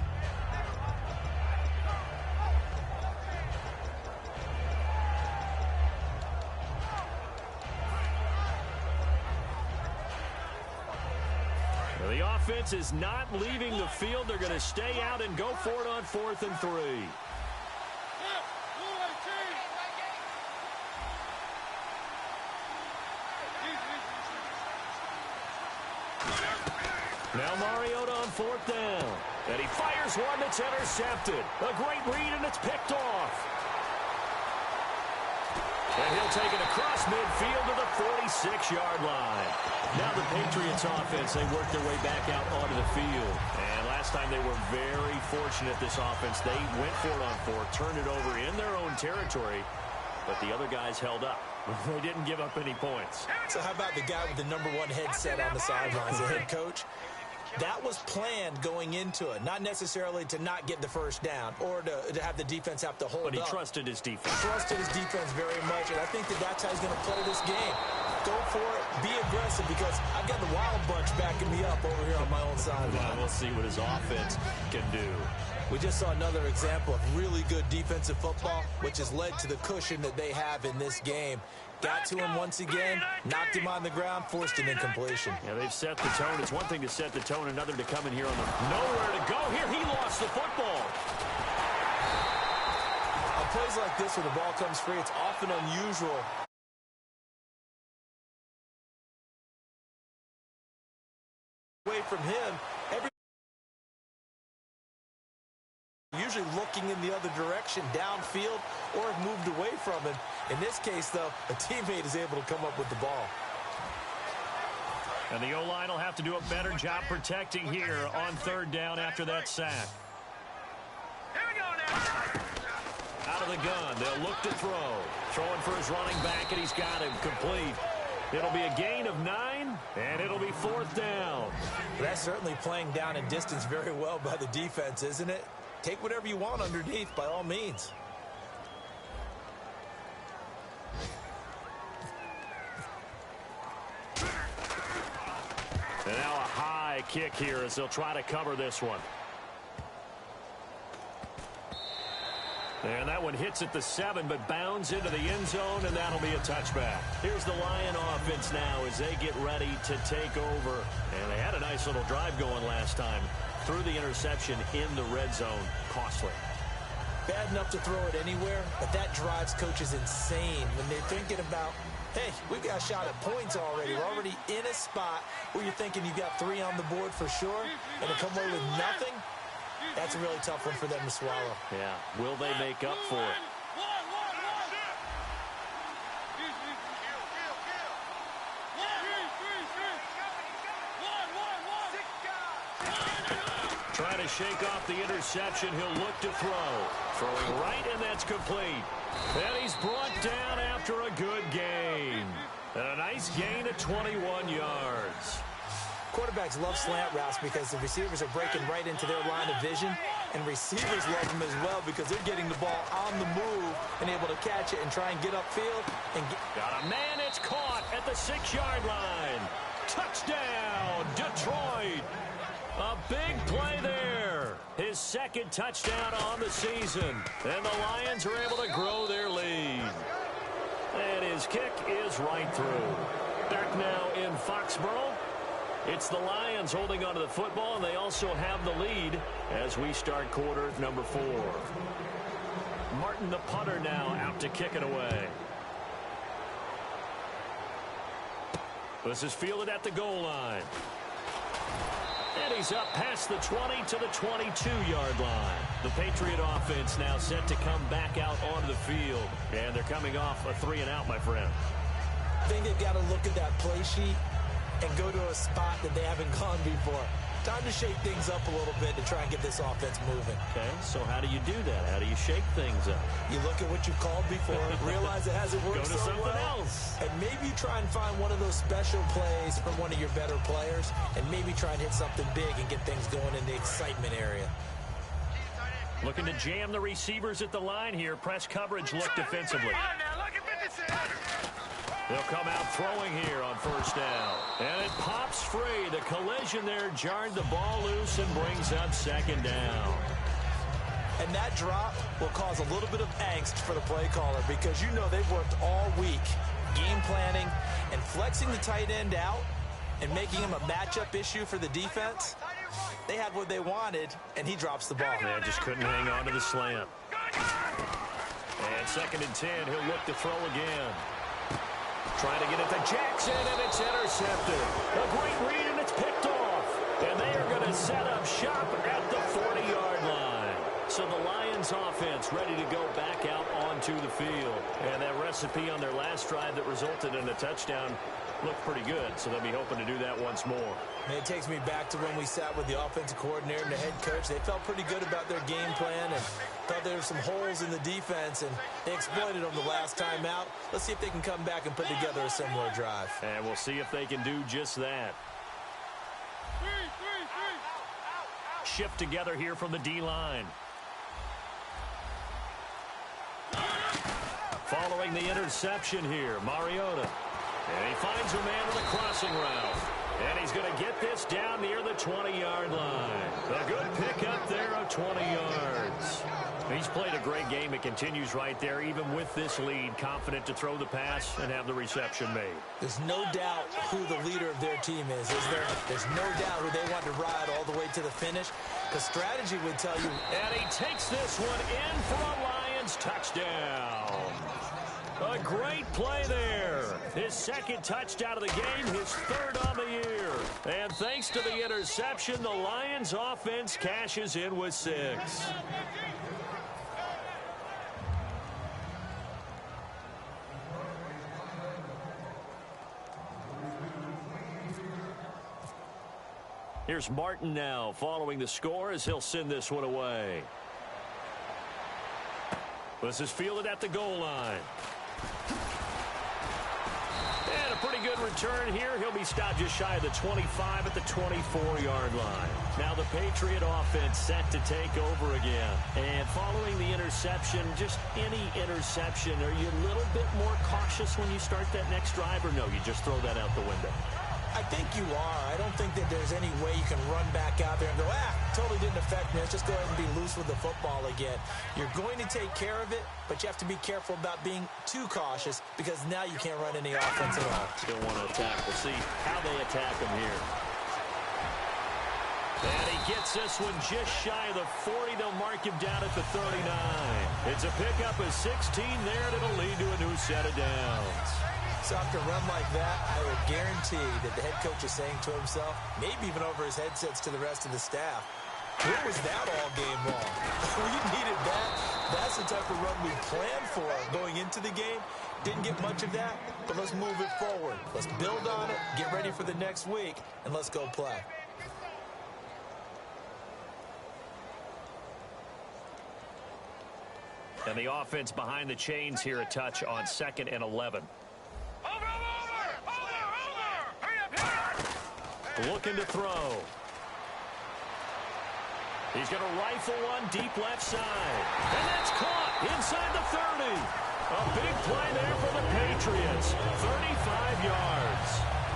And the offense is not leaving the field. They're going to stay out and go for it on 4th and 3. Now Mariota on 4th down. And he fires one that's intercepted. A great read, and it's picked off. And he'll take it across midfield to the 46-yard line. Now the Patriots offense, they work their way back out onto the field. And last time they were very fortunate, this offense. They went for it on 4, turned it over in their own territory, but the other guys held up. They didn't give up any points. So how about the guy with the #1 headset on the sidelines, the head coach? That was planned going into it, not necessarily to not get the first down or to have the defense have to hold up. But he trusted his defense. Trusted his defense very much, and I think that's how he's going to play this game. Go for it, be aggressive, because I've got the Wild Bunch backing me up over here on my own sideline. Well, we'll see what his offense can do. We just saw another example of really good defensive football, which has led to the cushion that they have in this game. Got to him once again, knocked him on the ground, forced an incompletion. Yeah, they've set the tone. It's one thing to set the tone, another to come in here on the nowhere to go. Here, he lost the football. On plays like this where the ball comes free, it's often unusual. Away from him, usually looking in the other direction, downfield, or have moved away from him. In this case, though, a teammate is able to come up with the ball. And the O-line will have to do a better job protecting here on 3rd down after that sack. Here we go now. Out of the gun, they'll look to throw. Throwing for his running back, and he's got him complete. It'll be a gain of 9, and it'll be 4th down. That's certainly playing down in distance very well by the defense, isn't it? Take whatever you want underneath, by all means. And now a high kick here as they'll try to cover this one. And that one hits at the 7, but bounds into the end zone, and that'll be a touchback. Here's the Lion offense now as they get ready to take over. And they had a nice little drive going last time. Threw the interception in the red zone. Costly. Bad enough to throw it anywhere, but that drives coaches insane when they're thinking about, hey, we've got a shot at points already. We're already in a spot where you're thinking you've got 3 on the board for sure, and to come away with nothing, that's a really tough one for them to swallow. Yeah. Will they make up for it? Trying to shake off the interception. He'll look to throw. Throwing right, and that's complete. And he's brought down after a good gain. And a nice gain of 21 yards. Quarterbacks love slant routes because the receivers are breaking right into their line of vision, and receivers love them as well because they're getting the ball on the move and able to catch it and try and get upfield. Got a man, it's caught at the 6-yard line. Touchdown, Detroit. A big play there. His 2nd touchdown on the season. And the Lions are able to grow their lead. And his kick is right through. Back now in Foxborough. It's the Lions holding onto the football, and they also have the lead as we start quarter number 4. Martin, the punter, now out to kick it away. This is fielded at the goal line. And he's up past the 20 to the 22-yard line. The Patriot offense now set to come back out onto the field. And they're coming off a 3-and-out, my friend. I think they've got to look at that play sheet and go to a spot that they haven't gone before. Time to shake things up a little bit to try and get this offense moving. Okay, so how do you do that? How do you shake things up? You look at what you called before, realize it hasn't worked so well. Go to something else. And maybe try and find one of those special plays from one of your better players, and maybe try and hit something big and get things going in the excitement area. Looking to jam the receivers at the line here. Press coverage look defensively. They'll come out throwing here on 1st down. And it pops free. The collision there jarred the ball loose and brings up 2nd down. And that drop will cause a little bit of angst for the play caller because you know they've worked all week game planning and flexing the tight end out and making him a matchup issue for the defense. They had what they wanted, and he drops the ball. Yeah, just couldn't hang on to the slant. And 2nd and 10, he'll look to throw again. Trying to get it to Jackson, and it's intercepted. A great read, and it's picked off. And they are going to set up shop at the 40-yard line. So the Lions offense ready to go back out onto the field. And that recipe on their last drive that resulted in a touchdown looked pretty good, so they'll be hoping to do that once more. And it takes me back to when we sat with the offensive coordinator and the head coach. They felt pretty good about their game plan and thought there were some holes in the defense, and they exploited them the last time out. Let's see if they can come back and put together a similar drive. And we'll see if they can do just that. Shift together here from the D-line. Following the interception here, Mariota. And he finds a man with a crossing route. And he's going to get this down near the 20-yard line. A good pickup there of 20 yards. He's played a great game. It continues right there, even with this lead, confident to throw the pass and have the reception made. There's no doubt who the leader of their team is there? There's no doubt who they want to ride all the way to the finish. The strategy would tell you. And he takes this one in for a Lions touchdown. A great play there. His 2nd touchdown of the game, his 3rd on the year. And thanks to the interception, the Lions offense cashes in with 6. Here's Martin now following the score as he'll send this one away. This is fielded at the goal line. And a pretty good return here. He'll be stopped just shy of the 25 at the 24-yard line. Now the Patriot offense set to take over again. And following the interception, just any interception, are you a little bit more cautious when you start that next drive, or no, you just throw that out the window? I think you are. I don't think that there's any way you can run back out there and go, totally didn't affect me. Let's just go ahead and be loose with the football again. You're going to take care of it, but you have to be careful about being too cautious because now you can't run any offense at all. Still want to attack. We'll see how they attack him here. And he gets this one just shy of the 40. They'll mark him down at the 39. It's a pickup of 16 there, and it'll lead to a new set of downs. So after a run like that, I would guarantee that the head coach is saying to himself, maybe even over his headsets to the rest of the staff, where was that all game long? We needed that. That's the type of run we planned for going into the game. Didn't get much of that, but let's move it forward. Let's build on it, get ready for the next week, and let's go play. And the offense behind the chains here a touch on 2nd and 11. Looking to throw. He's going to rifle one deep left side. And that's caught inside the 30. A big play there for the Patriots. 35 yards.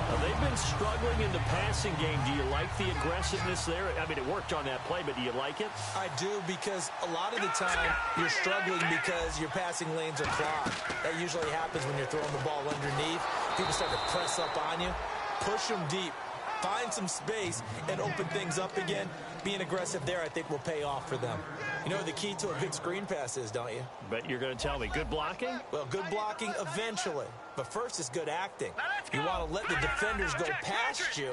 Now, they've been struggling in the passing game. Do you like the aggressiveness there? I mean, it worked on that play, but do you like it? I do, because a lot of the time you're struggling because your passing lanes are clogged. That usually happens when you're throwing the ball underneath. People start to press up on you. Push them deep. Find some space and open things up again. Being aggressive there, I think, will pay off for them. You know the key to a good screen pass is, don't you? But you're going to tell me, good blocking? Well, good blocking eventually. But first is good acting. You want to let the defenders go past you,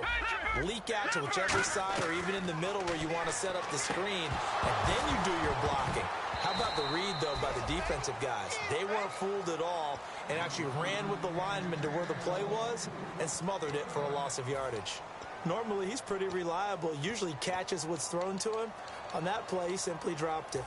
leak out to whichever side or even in the middle where you want to set up the screen, and then you do your blocking. How about the read, though, by the defensive guys? They weren't fooled at all and actually ran with the lineman to where the play was and smothered it for a loss of yardage. Normally, he's pretty reliable. Usually catches what's thrown to him. On that play, he simply dropped it.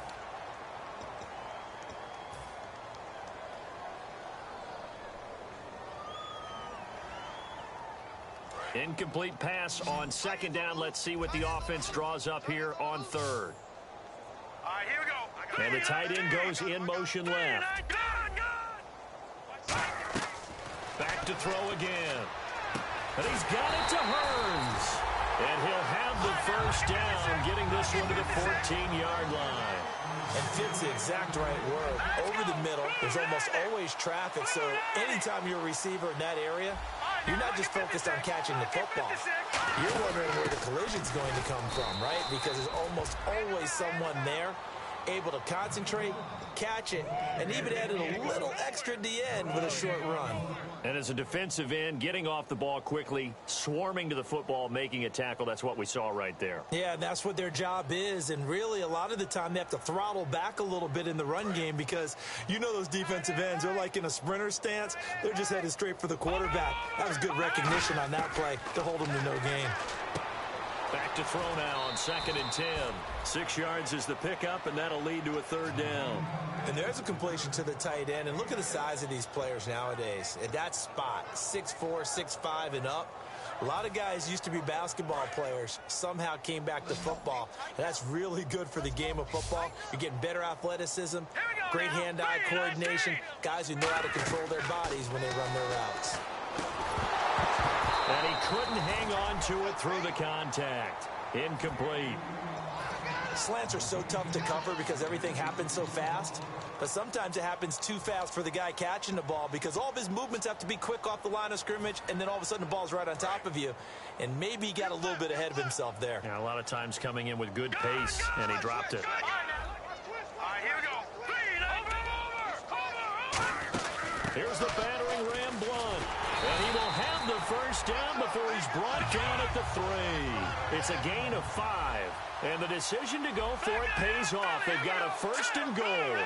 Incomplete pass on 2nd down. Let's see what the offense draws up here on 3rd. All right, here we go. And the tight end goes in motion left. Back to throw again. And he's got it to Hearns. And he'll have the first down, getting this one to the 14-yard line. And fits the exact right word. Over the middle, there's almost always traffic, so anytime you're a receiver in that area, you're not just focused on catching the football. You're wondering where the collision's going to come from, right? Because there's almost always someone there able to concentrate, catch it, and even added a little extra at the end with a short run. And as a defensive end, getting off the ball quickly, swarming to the football, making a tackle, that's what we saw right there. Yeah, and that's what their job is. And really, a lot of the time, they have to throttle back a little bit in the run game because you know those defensive ends, they're like in a sprinter stance. They're just headed straight for the quarterback. That was good recognition on that play to hold them to no gain. Back to throw now on 2nd and 10. 6 yards is the pickup, and that'll lead to a 3rd down. And there's a completion to the tight end. And look at the size of these players nowadays. At that spot, 6'4", 6'5", and up. A lot of guys used to be basketball players, somehow came back to football. And that's really good for the game of football. You're getting better athleticism, great hand-eye coordination, guys who know how to control their bodies when they run their routes. And he couldn't hang on to it through the contact. Incomplete. Slants are so tough to cover because everything happens so fast. But sometimes it happens too fast for the guy catching the ball because all of his movements have to be quick off the line of scrimmage, and then all of a sudden the ball's right on top of you. And maybe he got a little bit ahead of himself there. Yeah, a lot of times coming in with good pace, and he dropped it. All right, here we go. Here's the battering ram, Blunt. And he will have the 1st down before he's brought down at the 3. It's a gain of 5. And the decision to go for it pays off. They've got a 1st and goal.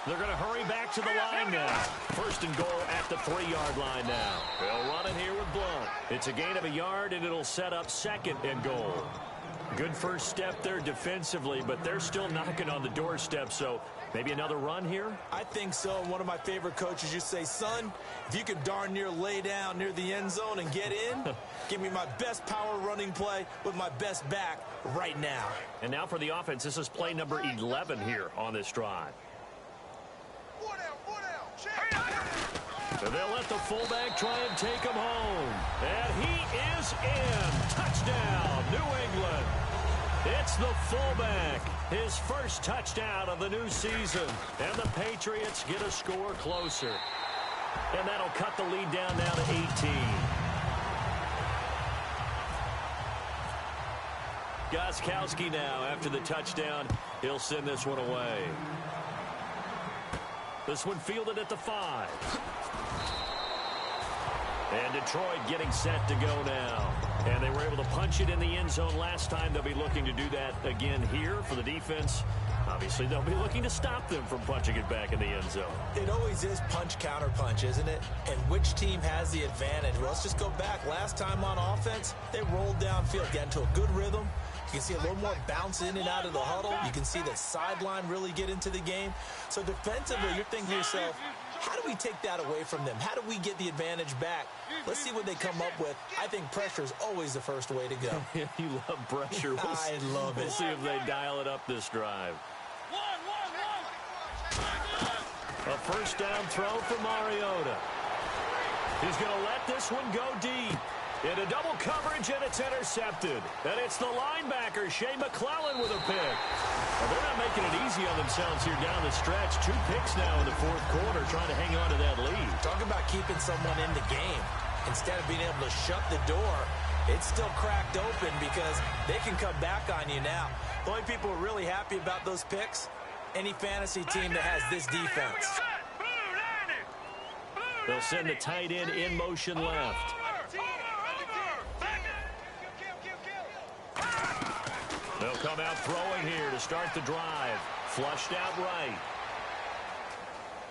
They're going to hurry back to the line now. 1st and goal at the 3-yard line now. They'll run it here with Blunt. It's a gain of a yard, and it'll set up 2nd and goal. Good first step there defensively, but they're still knocking on the doorstep, so maybe another run here? I think so. One of my favorite coaches used to say, son, if you can darn near lay down near the end zone and get in, give me my best power running play with my best back right now. And now for the offense, this is play number 11 here on this drive. So they'll let the fullback try and take him home. And he is in. Touchdown, New England. It's the fullback. His first touchdown of the new season. And the Patriots get a score closer. And that'll cut the lead down now to 18. Gostkowski now after the touchdown. He'll send this one away. This one fielded at the 5. And Detroit getting set to go now. And they were able to punch it in the end zone last time. They'll be looking to do that again here for the defense. Obviously, they'll be looking to stop them from punching it back in the end zone. It always is punch-counter-punch, isn't it? And which team has the advantage? Well, let's just go back. Last time on offense, they rolled downfield, got into a good rhythm. You can see a little more bounce in and out of the huddle. You can see the sideline really get into the game. So defensively, you're thinking to yourself, how do we take that away from them? How do we get the advantage back? Let's see what they come up with. I think pressure is always the first way to go. You love pressure. I love it. We'll see if they dial it up this drive. A first down throw for Mariota. He's going to let this one go deep. Into double coverage, and it's intercepted. And it's the linebacker, Shea McClellan, with a pick. Well, they're not making it easy on themselves here down the stretch. 2 picks now in the 4th quarter, trying to hang on to that lead. Talk about keeping someone in the game. Instead of being able to shut the door, it's still cracked open because they can come back on you now. The only people who are really happy about those picks, any fantasy team that has this defense. They'll send the tight end in motion left. They'll come out throwing here to start the drive. Flushed out right.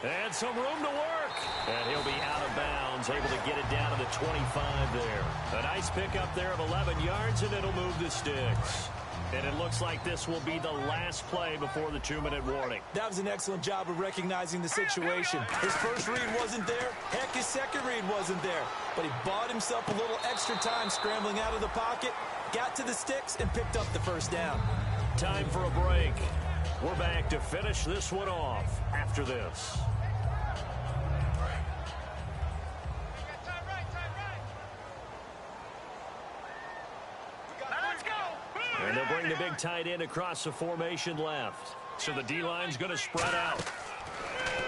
And some room to work. And he'll be out of bounds, able to get it down to the 25 there. A nice pickup there of 11 yards, and it'll move the sticks. And it looks like this will be the last play before the 2-minute warning. That was an excellent job of recognizing the situation. His first read wasn't there. Heck, his second read wasn't there. But he bought himself a little extra time scrambling out of the pocket, got to the sticks, and picked up the first down. Time for a break. We're back to finish this one off after this. And they'll bring the big tight end across the formation left. So the D-line's going to spread out.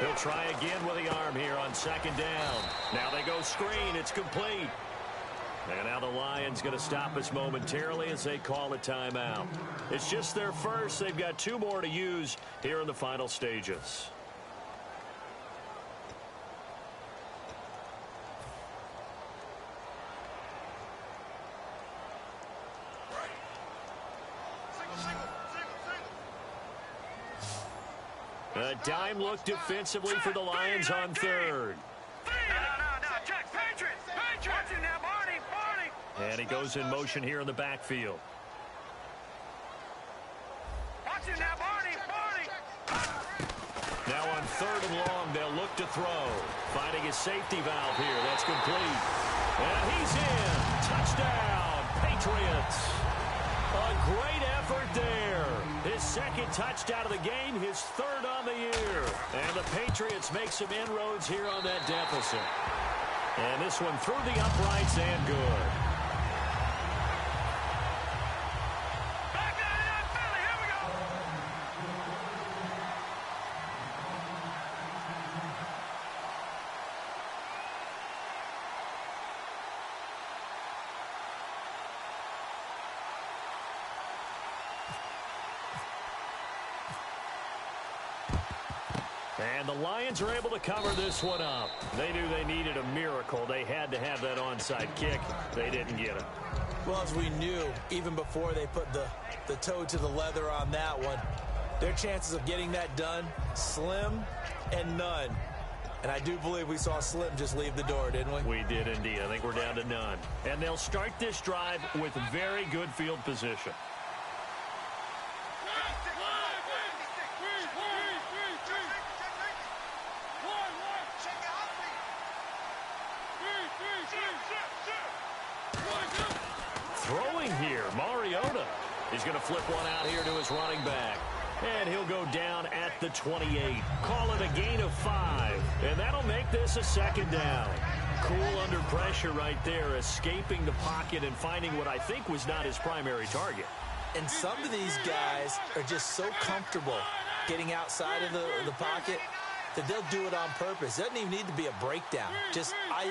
He'll try again with the arm here on second down. Now they go screen. It's complete. And now the Lions going to stop us momentarily as they call a timeout. It's just their first. They've got 2 more to use here in the final stages. A dime look defensively for the Lions on third. Check, Patriots! Watch him now, Barney! And he goes in motion here in the backfield. Watch him now, Barney! Now on third and long, they'll look to throw. Finding his safety valve here. That's complete. And he's in. Touchdown, Patriots. A great effort there. His second touchdown of the game, his third on the year. And the Patriots make some inroads here on that deficit. And this one through the uprights and good. Back out of that Philly, here we go! And the Lions are able to cover this one up. They knew they needed a miracle. They had to have that onside kick. They didn't get it. Well, as we knew, even before they put the toe to the leather on that one, their chances of getting that done, slim and none. And I do believe we saw Slim just leave the door, didn't we? We did indeed. I think we're down to none. And they'll start this drive with very good field position. Throwing here, Mariota. He's going to flip one out here to his running back. And he'll go down at the 28. Call it a gain of 5. And that'll make this a second down. Cool under pressure right there, escaping the pocket and finding what I think was not his primary target. And some of these guys are just so comfortable getting outside of the pocket that they'll do it on purpose. It doesn't even need to be a breakdown.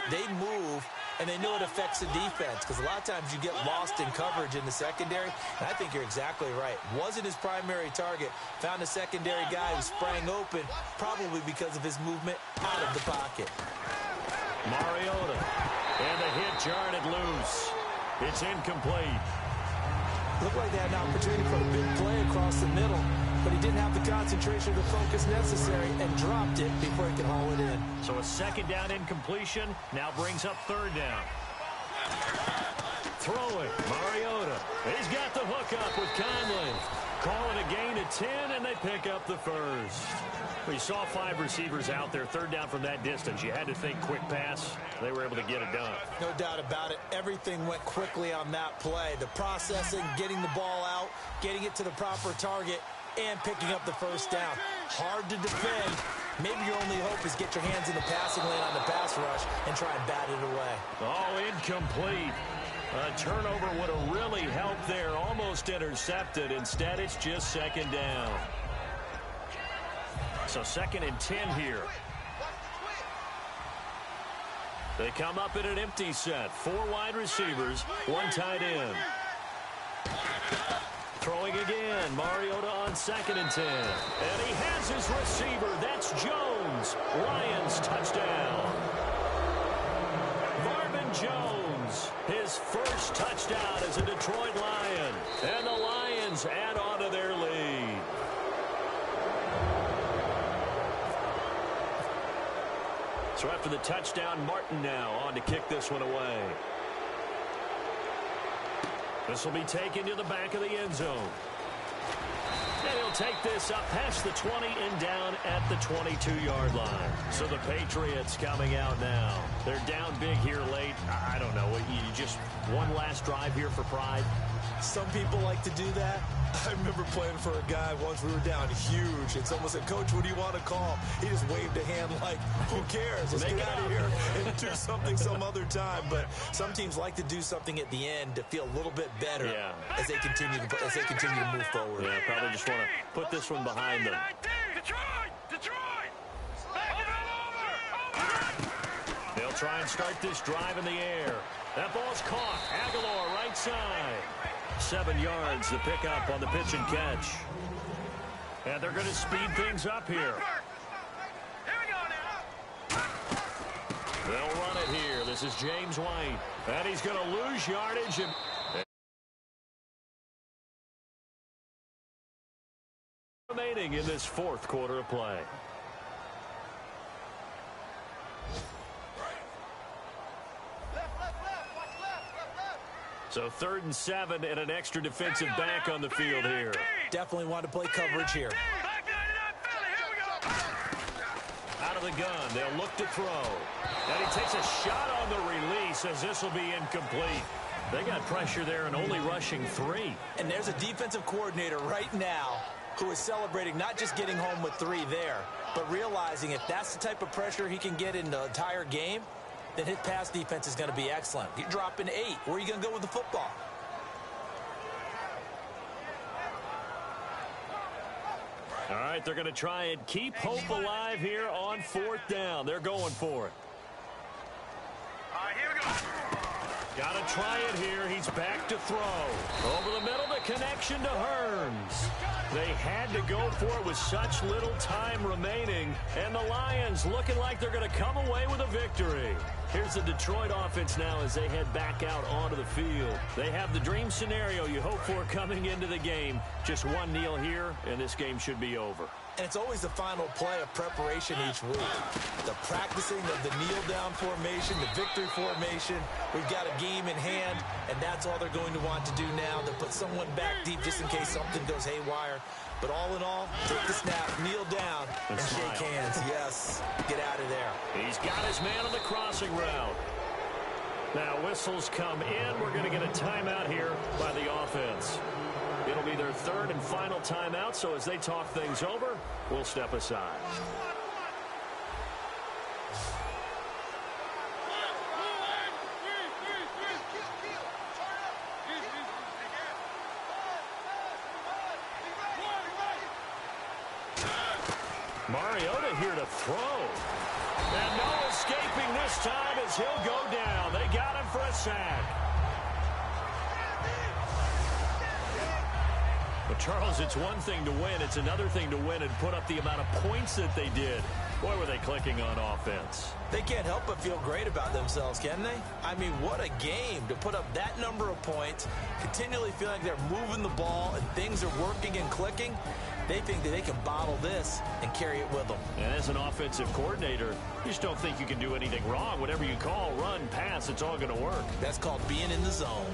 They move, and they know it affects the defense, because a lot of times you get lost in coverage in the secondary, and I think you're exactly right. Wasn't his primary target. Found a secondary guy who sprang open, probably because of his movement out of the pocket. Mariota, and the hit jarred it loose. It's incomplete. Looked like they had an opportunity for a big play across the middle, but he didn't have the concentration or the focus necessary and dropped it before he could haul it in. So a second down incompletion now brings up third down. Throwing, Mariota. He's got the hookup with Conley. Call it a gain of 10, and they pick up the first. We saw 5 receivers out there, third down from that distance. You had to think quick pass. They were able to get it done. No doubt about it. Everything went quickly on that play. The processing, getting the ball out, getting it to the proper target, and picking up the first down. Hard to defend. Maybe your only hope is get your hands in the passing lane on the pass rush and try and bat it away. Oh, incomplete. A turnover would have really helped there. Almost intercepted. Instead, it's just second down. So second and 10 here. They come up in an empty set. 4 wide receivers, 1 tight end. Throwing again. Mariota on second and 10. And he has his receiver. That's Jones. Lions touchdown. Marvin Jones, his first touchdown as a Detroit Lion. And the Lions add on to their lead. So after the touchdown, Martin now on to kick this one away. This will be taken to the back of the end zone. And he'll take this up past the 20 and down at the 22-yard line. So the Patriots coming out now. They're down big here late. I don't know. You just one last drive here for pride. Some people like to do that. I remember playing for a guy once. We were down huge, and someone said, "Coach, what do you want to call?" He just waved a hand like, who cares? Let's get out of here and do something some other time. But some teams like to do something at the end to feel a little bit better as they continue to move forward. Yeah, probably just want to put this one behind them. Detroit! try and start this drive in the air. That ball's caught. Aguilar, right side. 7 yards to pick up on the pitch and catch. And they're going to speed things up here. They'll run it here. This is James White. And he's going to lose yardage. And remaining in this fourth quarter of play. So 3rd and 7 and an extra defensive back on the field here. Definitely want to play coverage here. Out of the gun, they'll look to throw. And he takes a shot on the release as this will be incomplete. They got pressure there and only rushing 3. And there's a defensive coordinator right now who is celebrating not just getting home with 3 there, but realizing if that's the type of pressure he can get in the entire game, then his pass defense is going to be excellent. You're dropping 8. Where are you going to go with the football? All right, they're going to try and keep hope alive here on 4th down. They're going for it. All right, here we go. Got to try it here. He's back to throw. Over the middle, the connection to Hearns. They had to go for it with such little time remaining. And the Lions looking like they're going to come away with a victory. Here's the Detroit offense now as they head back out onto the field. They have the dream scenario you hope for coming into the game. Just one kneel here, and this game should be over. And it's always the final play of preparation each week. The practicing of the kneel-down formation, the victory formation. We've got a game in hand, and that's all they're going to want to do now, to put someone back deep just in case something goes haywire. But all in all, take the snap, kneel down, and shake hands. Yes, get out of there. He's got his man on the crossing route. Now whistles come in. We're going to get a timeout here by the offense. It'll be their 3rd and final timeout, so as they talk things over, we'll step aside. Mariota here to throw. And no escaping this time as he'll go down. They got him for a sack. But, Charles, it's one thing to win. It's another thing to win and put up the amount of points that they did. Boy, were they clicking on offense. They can't help but feel great about themselves, can they? I mean, what a game to put up that number of points, continually feeling like they're moving the ball and things are working and clicking. They think that they can bottle this and carry it with them. And as an offensive coordinator, you just don't think you can do anything wrong. Whatever you call, run, pass, it's all going to work. That's called being in the zone.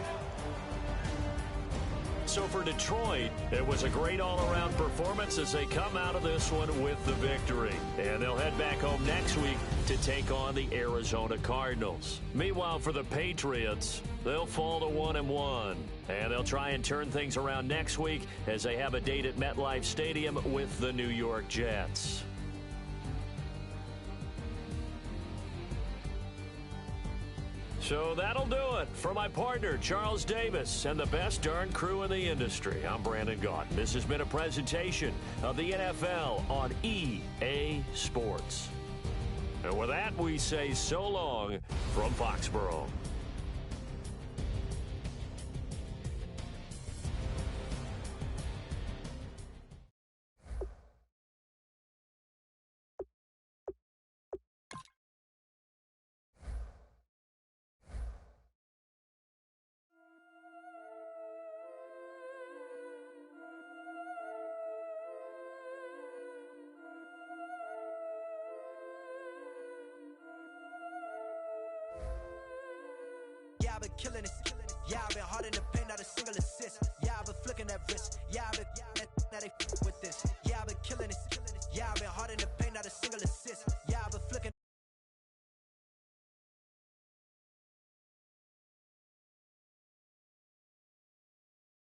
So for Detroit, it was a great all-around performance as they come out of this one with the victory. And they'll head back home next week to take on the Arizona Cardinals. Meanwhile, for the Patriots, they'll fall to 1-1. And they'll try and turn things around next week as they have a date at MetLife Stadium with the New York Jets. So that'll do it for my partner, Charles Davis, and the best darn crew in the industry. I'm Brandon Gaudin. This has been a presentation of the NFL on EA Sports. And with that, we say so long from Foxborough. Yeah, I've been killing it. Yeah, I've been hard in the paint, not a single assist. Yeah, I've been flicking that wrist. Yeah, I've been now they with this. Yeah, I've been killing it. Yeah, I've been hard in the paint, not a single assist. Yeah, I've been